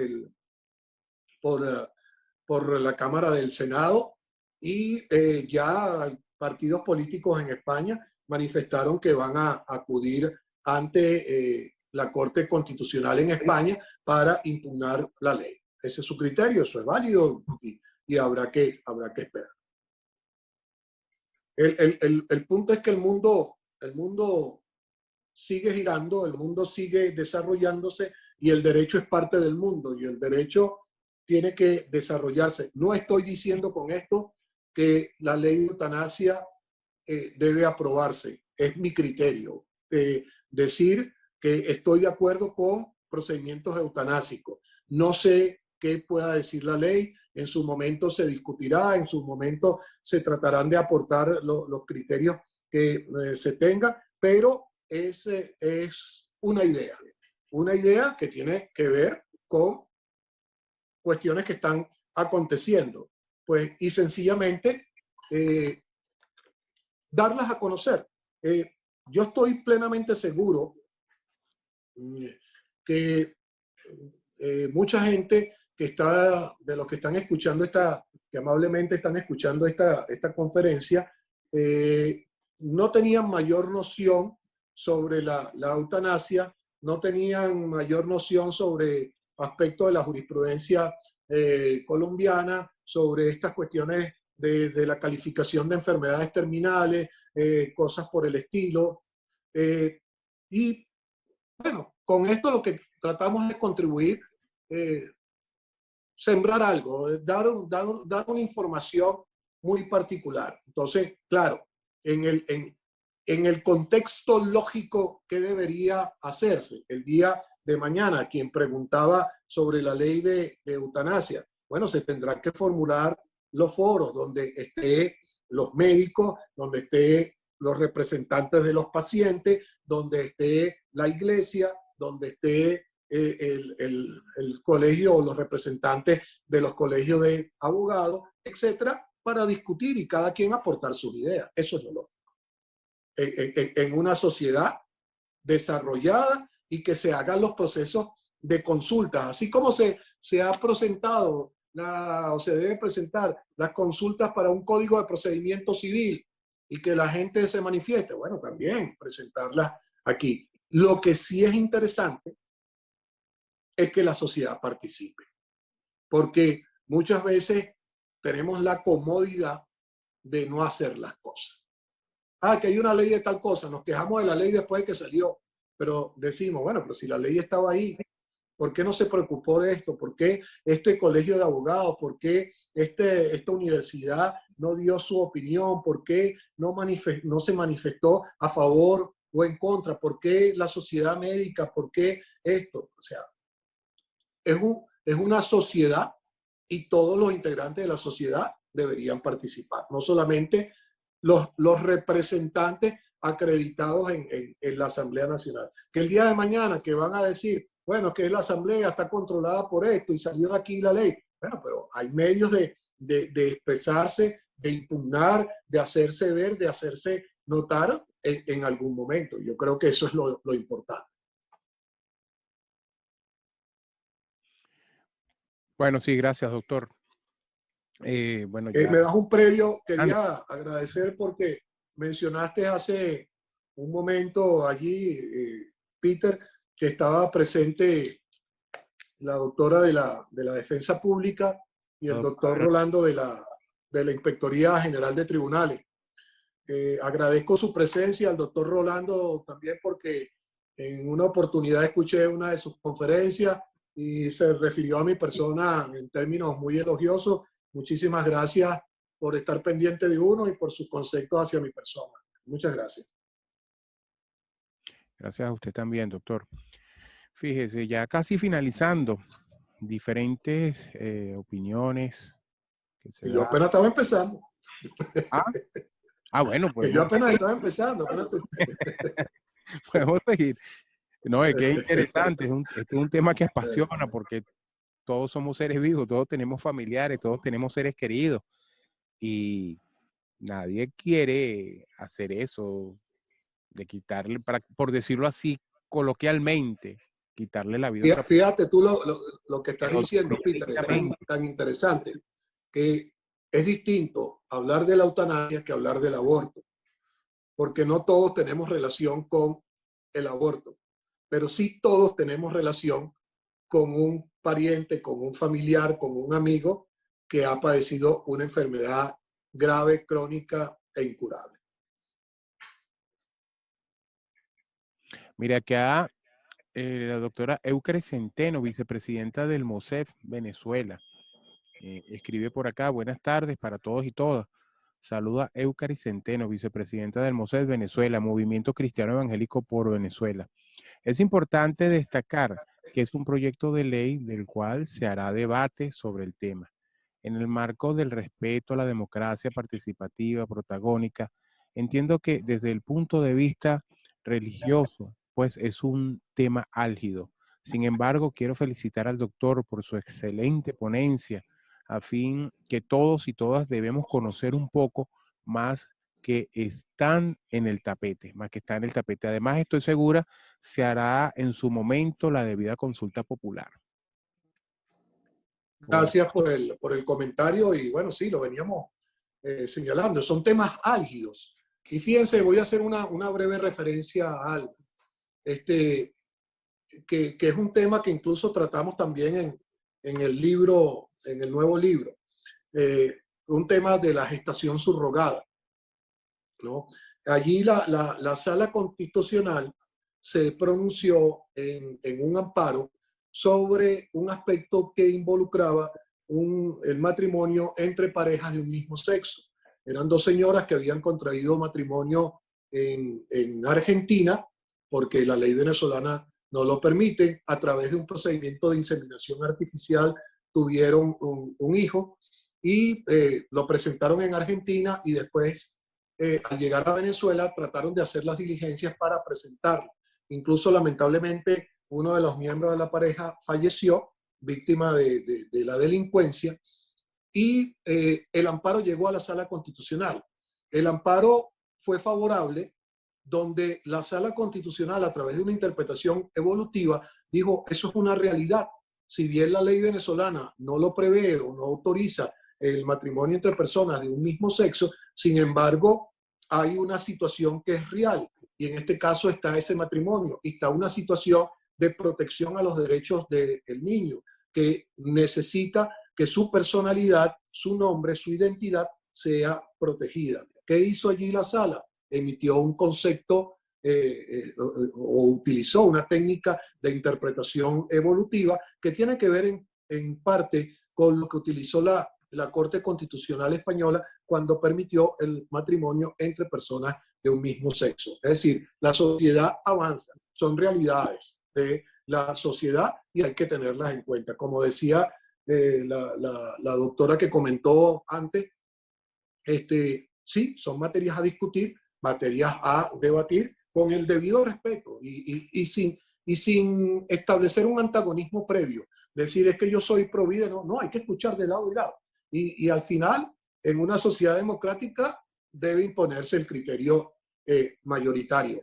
la Cámara del Senado y ya partidos políticos en España manifestaron que van a acudir ante la Corte Constitucional en España para impugnar la ley. Ese es su criterio, eso es válido y habrá que esperar. El punto es que el mundo sigue girando, el mundo sigue desarrollándose y el derecho es parte del mundo y el derecho tiene que desarrollarse. No estoy diciendo con esto que la ley de eutanasia debe aprobarse. Es mi criterio. Decir que estoy de acuerdo con procedimientos eutanásicos. No sé qué pueda decir la ley. En su momento se discutirá, en su momento se tratarán de aportar los criterios que se tengan, pero es una idea que tiene que ver con cuestiones que están aconteciendo, pues, y sencillamente darlas a conocer. Yo estoy plenamente seguro que mucha gente de los que están escuchando que amablemente están escuchando esta conferencia, no tenían mayor noción sobre la eutanasia, no tenían mayor noción sobre aspectos de la jurisprudencia colombiana, sobre estas cuestiones de la calificación de enfermedades terminales, cosas por el estilo. Y bueno, con esto lo que tratamos es contribuir, sembrar algo, dar una información muy particular. Entonces, claro, en el contexto lógico que debería hacerse el día de mañana, quien preguntaba sobre la ley de eutanasia, bueno, se tendrán que formular los foros donde esté los médicos, donde esté los representantes de los pacientes, donde esté la iglesia, donde esté el colegio o los representantes de los colegios de abogados, etcétera, para discutir y cada quien aportar sus ideas. Eso es lo lógico. En una sociedad desarrollada y que se hagan los procesos de consulta, así como se ha presentado o se debe presentar las consultas para un código de procedimiento civil y que la gente se manifieste. Bueno, también presentarlas aquí. Lo que sí es interesante es que la sociedad participe, porque muchas veces tenemos la comodidad de no hacer las cosas. Que hay una ley de tal cosa, nos quejamos de la ley después de que salió, pero decimos, bueno, pero si la ley estaba ahí, ¿por qué no se preocupó de esto? ¿Por qué este colegio de abogados? ¿Por qué esta universidad no dio su opinión? ¿Por qué no se manifestó a favor o en contra? ¿Por qué la sociedad médica? ¿Por qué esto? O sea, es una sociedad y todos los integrantes de la sociedad deberían participar, no solamente los representantes acreditados en la Asamblea Nacional. Que el día de mañana que van a decir, bueno, que la Asamblea está controlada por esto y salió de aquí la ley. Bueno, pero hay medios de expresarse, de impugnar, de hacerse ver, de hacerse notar en algún momento. Yo creo que eso es lo importante. Bueno, sí, gracias, doctor. Bueno, ya. Me das un previo, quería agradecer porque mencionaste hace un momento allí, Peter, que estaba presente la doctora de la Defensa Pública y el doctor Rolando de la Inspectoría General de Tribunales. Agradezco su presencia al doctor Rolando también porque en una oportunidad escuché una de sus conferencias y se refirió a mi persona en términos muy elogiosos. Muchísimas gracias por estar pendiente de uno y por sus conceptos hacia mi persona. Muchas gracias. Gracias a usted también, doctor. Fíjese, ya casi finalizando, diferentes opiniones que se Yo apenas estaba empezando. Bueno, que yo apenas estaba empezando. Podemos seguir. No, es que es interesante, es un tema que apasiona porque todos somos seres vivos, todos tenemos familiares, todos tenemos seres queridos y nadie quiere hacer eso, de quitarle, por decirlo así coloquialmente, quitarle la vida a otra persona. Fíjate tú lo que estás diciendo, Peter, es tan interesante que es distinto hablar de la eutanasia que hablar del aborto, porque no todos tenemos relación con el aborto, pero sí todos tenemos relación con un pariente, con un familiar, con un amigo que ha padecido una enfermedad grave, crónica e incurable. Mira, acá la doctora Eucre Centeno, vicepresidenta del MOSEF Venezuela, escribe por acá: buenas tardes para todos y todas. Saluda Eucari Centeno, vicepresidenta del MOSEF Venezuela, Movimiento Cristiano Evangélico por Venezuela. Es importante destacar que es un proyecto de ley del cual se hará debate sobre el tema. En el marco del respeto a la democracia participativa, protagónica, entiendo que desde el punto de vista religioso, pues es un tema álgido. Sin embargo, quiero felicitar al doctor por su excelente ponencia, a fin que todos y todas debemos conocer un poco más que están en el tapete, más que está en el tapete. Además, estoy segura, se hará en su momento la debida consulta popular. Gracias por el comentario y bueno, sí, lo veníamos señalando. Son temas álgidos. Y fíjense, voy a hacer una breve referencia a algo. Que es un tema que incluso tratamos también en el libro, en el nuevo libro. Un tema de la gestación subrogada, ¿no? Allí la Sala Constitucional se pronunció en un amparo sobre un aspecto que involucraba el matrimonio entre parejas de un mismo sexo. Eran dos señoras que habían contraído matrimonio en Argentina, porque la ley venezolana no lo permite. A través de un procedimiento de inseminación artificial tuvieron un hijo y lo presentaron en Argentina y después, al llegar a Venezuela, trataron de hacer las diligencias para presentarlo. Incluso, lamentablemente, uno de los miembros de la pareja falleció, víctima de la delincuencia, y el amparo llegó a la Sala Constitucional. El amparo fue favorable, donde la Sala Constitucional, a través de una interpretación evolutiva, dijo, eso es una realidad. si bien la ley venezolana no lo prevé o no autoriza el matrimonio entre personas de un mismo sexo, sin embargo, hay una situación que es real, y en este caso está ese matrimonio, y está una situación de protección a los derechos del niño, que necesita que su personalidad, su nombre, su identidad sea protegida. ¿Qué hizo allí la sala? Emitió un concepto o utilizó una técnica de interpretación evolutiva que tiene que ver en parte con lo que utilizó la Corte Constitucional Española cuando permitió el matrimonio entre personas de un mismo sexo. Es decir, la sociedad avanza, son realidades de la sociedad y hay que tenerlas en cuenta. Como decía la doctora que comentó antes, sí, son materias a discutir, materias a debatir con el debido respeto y sin establecer un antagonismo previo. Decir es que yo soy pro vida, no, hay que escuchar de lado y lado. Y al final, en una sociedad democrática, debe imponerse el criterio mayoritario.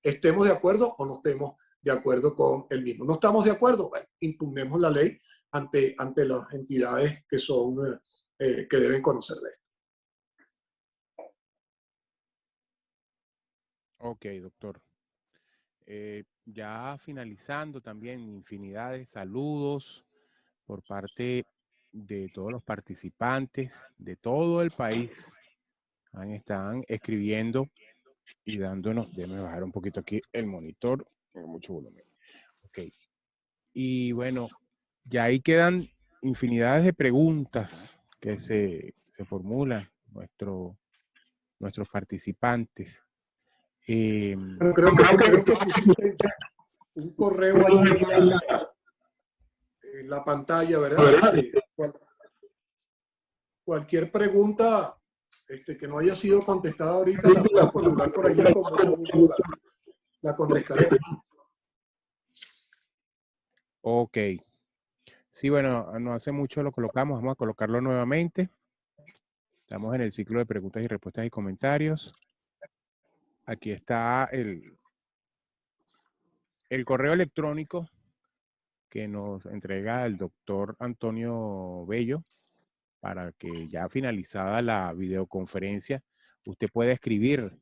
Estemos de acuerdo o no estemos de acuerdo con el mismo. No estamos de acuerdo, bueno, impugnemos la ley ante las entidades que son que deben conocer de esto. Ok, doctor. Ya finalizando también, infinidad de saludos por parte de todos los participantes de todo el país. Están escribiendo y dándonos, déjame bajar un poquito aquí el monitor, con mucho volumen. Ok. Y bueno, ya ahí quedan infinidades de preguntas que se formulan nuestros participantes. Pero creo que pusiste un correo allí en la pantalla, ¿verdad? Cualquier pregunta que no haya sido contestada ahorita la pueden formular por allí, con mucho gusto la contestaré. Ok. Sí, bueno, no hace mucho lo colocamos, vamos a colocarlo nuevamente. Estamos en el ciclo de preguntas y respuestas y comentarios. Aquí está el correo electrónico que nos entrega el doctor Antonio Bello para que ya finalizada la videoconferencia, usted pueda escribir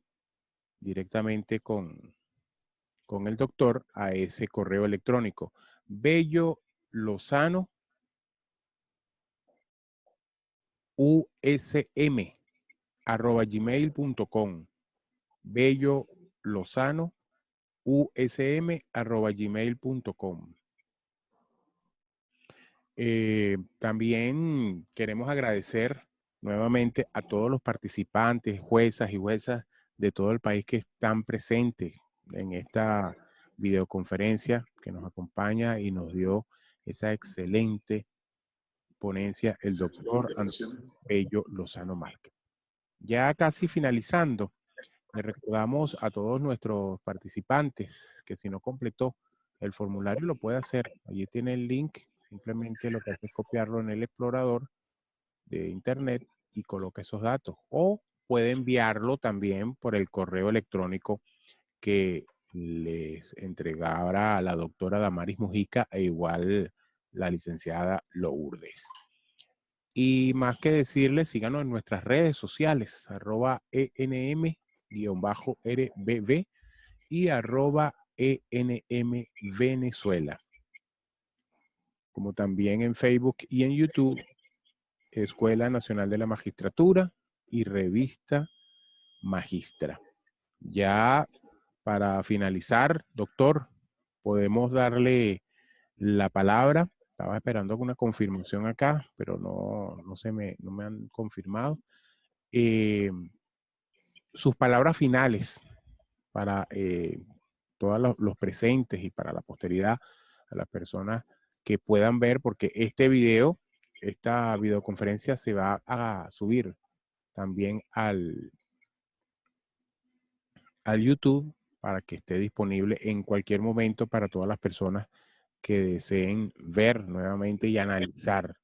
directamente con el doctor a ese correo electrónico. Bello Lozano usm@gmail.com. Bello Lozano usm@gmail.com. También queremos agradecer nuevamente a todos los participantes, juezas y juezas de todo el país que están presentes en esta videoconferencia que nos acompaña y nos dio esa excelente ponencia el doctor Antonio Bello Lozano Márquez. Ya casi finalizando, le recordamos a todos nuestros participantes que si no completó el formulario lo puede hacer. Allí tiene el link, simplemente lo que hace es copiarlo en el explorador de internet y coloca esos datos. O puede enviarlo también por el correo electrónico que les entregara a la doctora Damaris Mujica e igual la licenciada Lourdes. Y más que decirles, síganos en nuestras redes sociales, @enm_rbb y @enmvenezuela. Como también en Facebook y en YouTube, Escuela Nacional de la Magistratura y Revista Magistra. Ya para finalizar, doctor, podemos darle la palabra. Estaba esperando una confirmación acá, pero no me han confirmado. Sus palabras finales para todos los presentes y para la posteridad, a las personas que puedan ver, porque esta videoconferencia se va a subir también al YouTube para que esté disponible en cualquier momento para todas las personas que deseen ver nuevamente y analizar.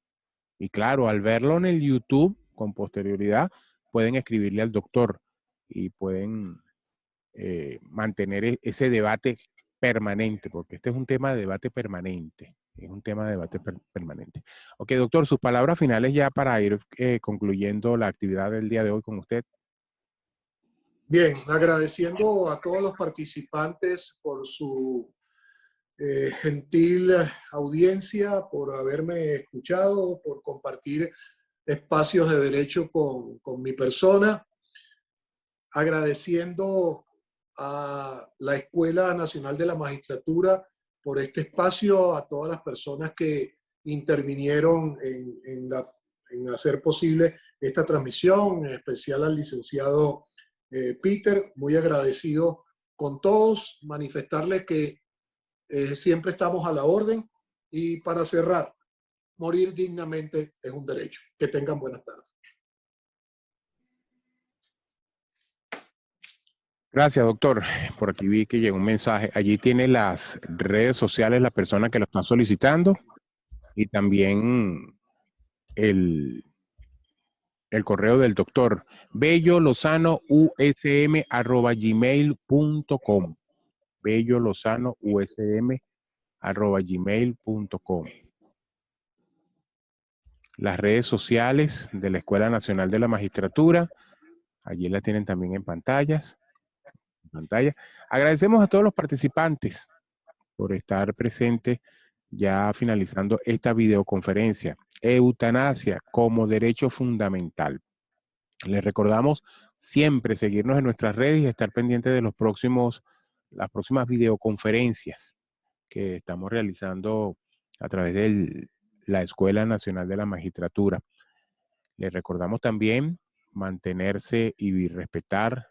Y claro, al verlo en el YouTube con posterioridad, pueden escribirle al doctor y pueden mantener ese debate permanente, porque este es un tema de debate permanente Es un tema de debate permanente. Ok, doctor, sus palabras finales ya para ir concluyendo la actividad del día de hoy con usted. Bien, agradeciendo a todos los participantes por su gentil audiencia, por haberme escuchado, por compartir espacios de derecho con mi persona. Agradeciendo a la Escuela Nacional de la Magistratura por este espacio, a todas las personas que intervinieron en hacer posible esta transmisión, en especial al licenciado Peter, muy agradecido con todos, manifestarles que siempre estamos a la orden y para cerrar, morir dignamente es un derecho. Que tengan buenas tardes. Gracias, doctor. Por aquí vi que llegó un mensaje. Allí tiene las redes sociales, la persona que lo está solicitando y también el correo del doctor bellolozanousm@gmail.com. bellolozanousm@gmail.com. Las redes sociales de la Escuela Nacional de la Magistratura, allí la tienen también en pantalla. Agradecemos a todos los participantes por estar presentes ya finalizando esta videoconferencia. Eutanasia como derecho fundamental. Les recordamos siempre seguirnos en nuestras redes y estar pendientes de las próximas videoconferencias que estamos realizando a través de la Escuela Nacional de la Magistratura. Les recordamos también mantenerse y respetar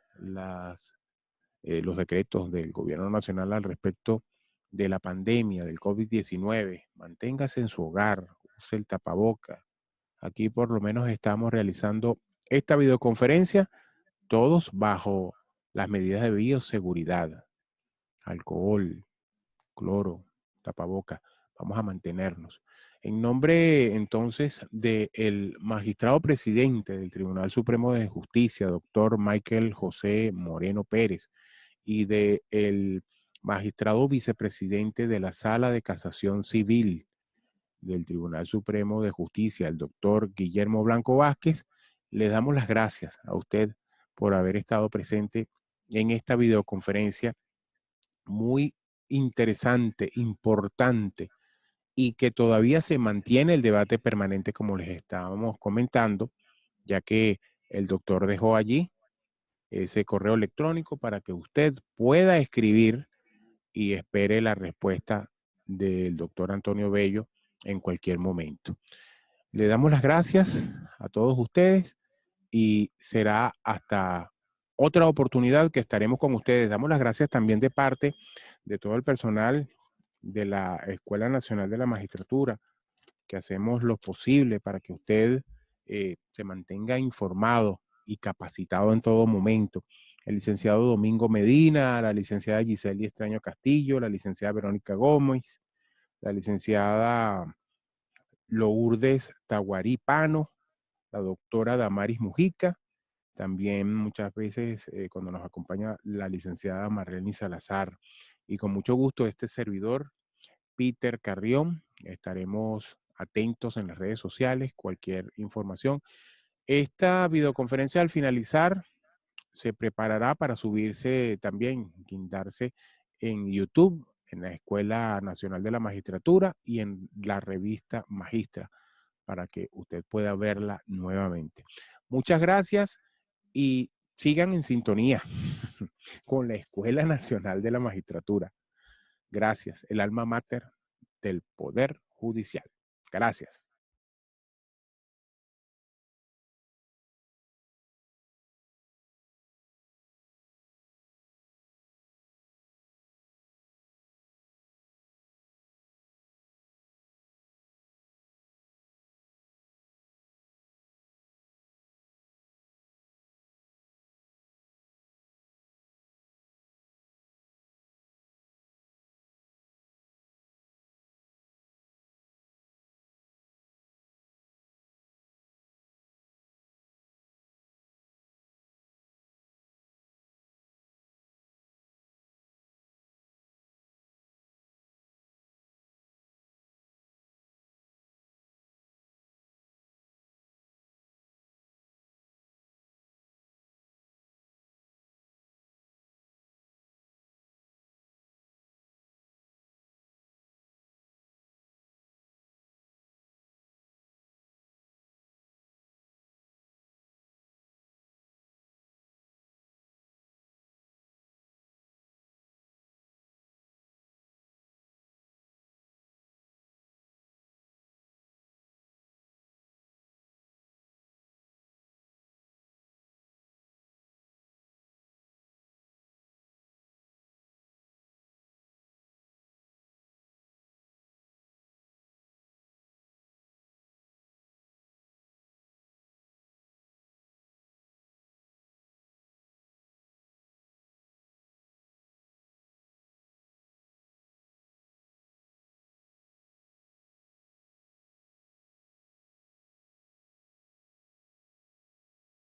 los decretos del Gobierno Nacional al respecto de la pandemia del COVID-19. Manténgase en su hogar, use el tapaboca. Aquí por lo menos estamos realizando esta videoconferencia, todos bajo las medidas de bioseguridad. Alcohol, cloro, tapaboca. Vamos a mantenernos. En nombre entonces del magistrado presidente del Tribunal Supremo de Justicia, doctor Michael José Moreno Pérez, y del magistrado vicepresidente de la Sala de Casación Civil del Tribunal Supremo de Justicia, el doctor Guillermo Blanco Vázquez, le damos las gracias a usted por haber estado presente en esta videoconferencia muy interesante, importante, y que todavía se mantiene el debate permanente como les estábamos comentando, ya que el doctor dejó allí ese correo electrónico para que usted pueda escribir y espere la respuesta del doctor Antonio Bello en cualquier momento. Le damos las gracias a todos ustedes y será hasta otra oportunidad que estaremos con ustedes. Damos las gracias también de parte de todo el personal de la Escuela Nacional de la Magistratura, que hacemos lo posible para que usted se mantenga informado y capacitado en todo momento. El licenciado Domingo Medina, la licenciada Giseli Extraño Castillo, la licenciada Verónica Gómez, la licenciada Lourdes Taguarí Pano, la doctora Damaris Mujica, también muchas veces cuando nos acompaña la licenciada Marlene Salazar. Y con mucho gusto este servidor, Peter Carrión, estaremos atentos en las redes sociales, cualquier información. Esta videoconferencia al finalizar se preparará para subirse también, guindarse en YouTube, en la Escuela Nacional de la Magistratura y en la revista Magistra, para que usted pueda verla nuevamente. Muchas gracias y sigan en sintonía con la Escuela Nacional de la Magistratura. Gracias, el alma mater del Poder Judicial. Gracias.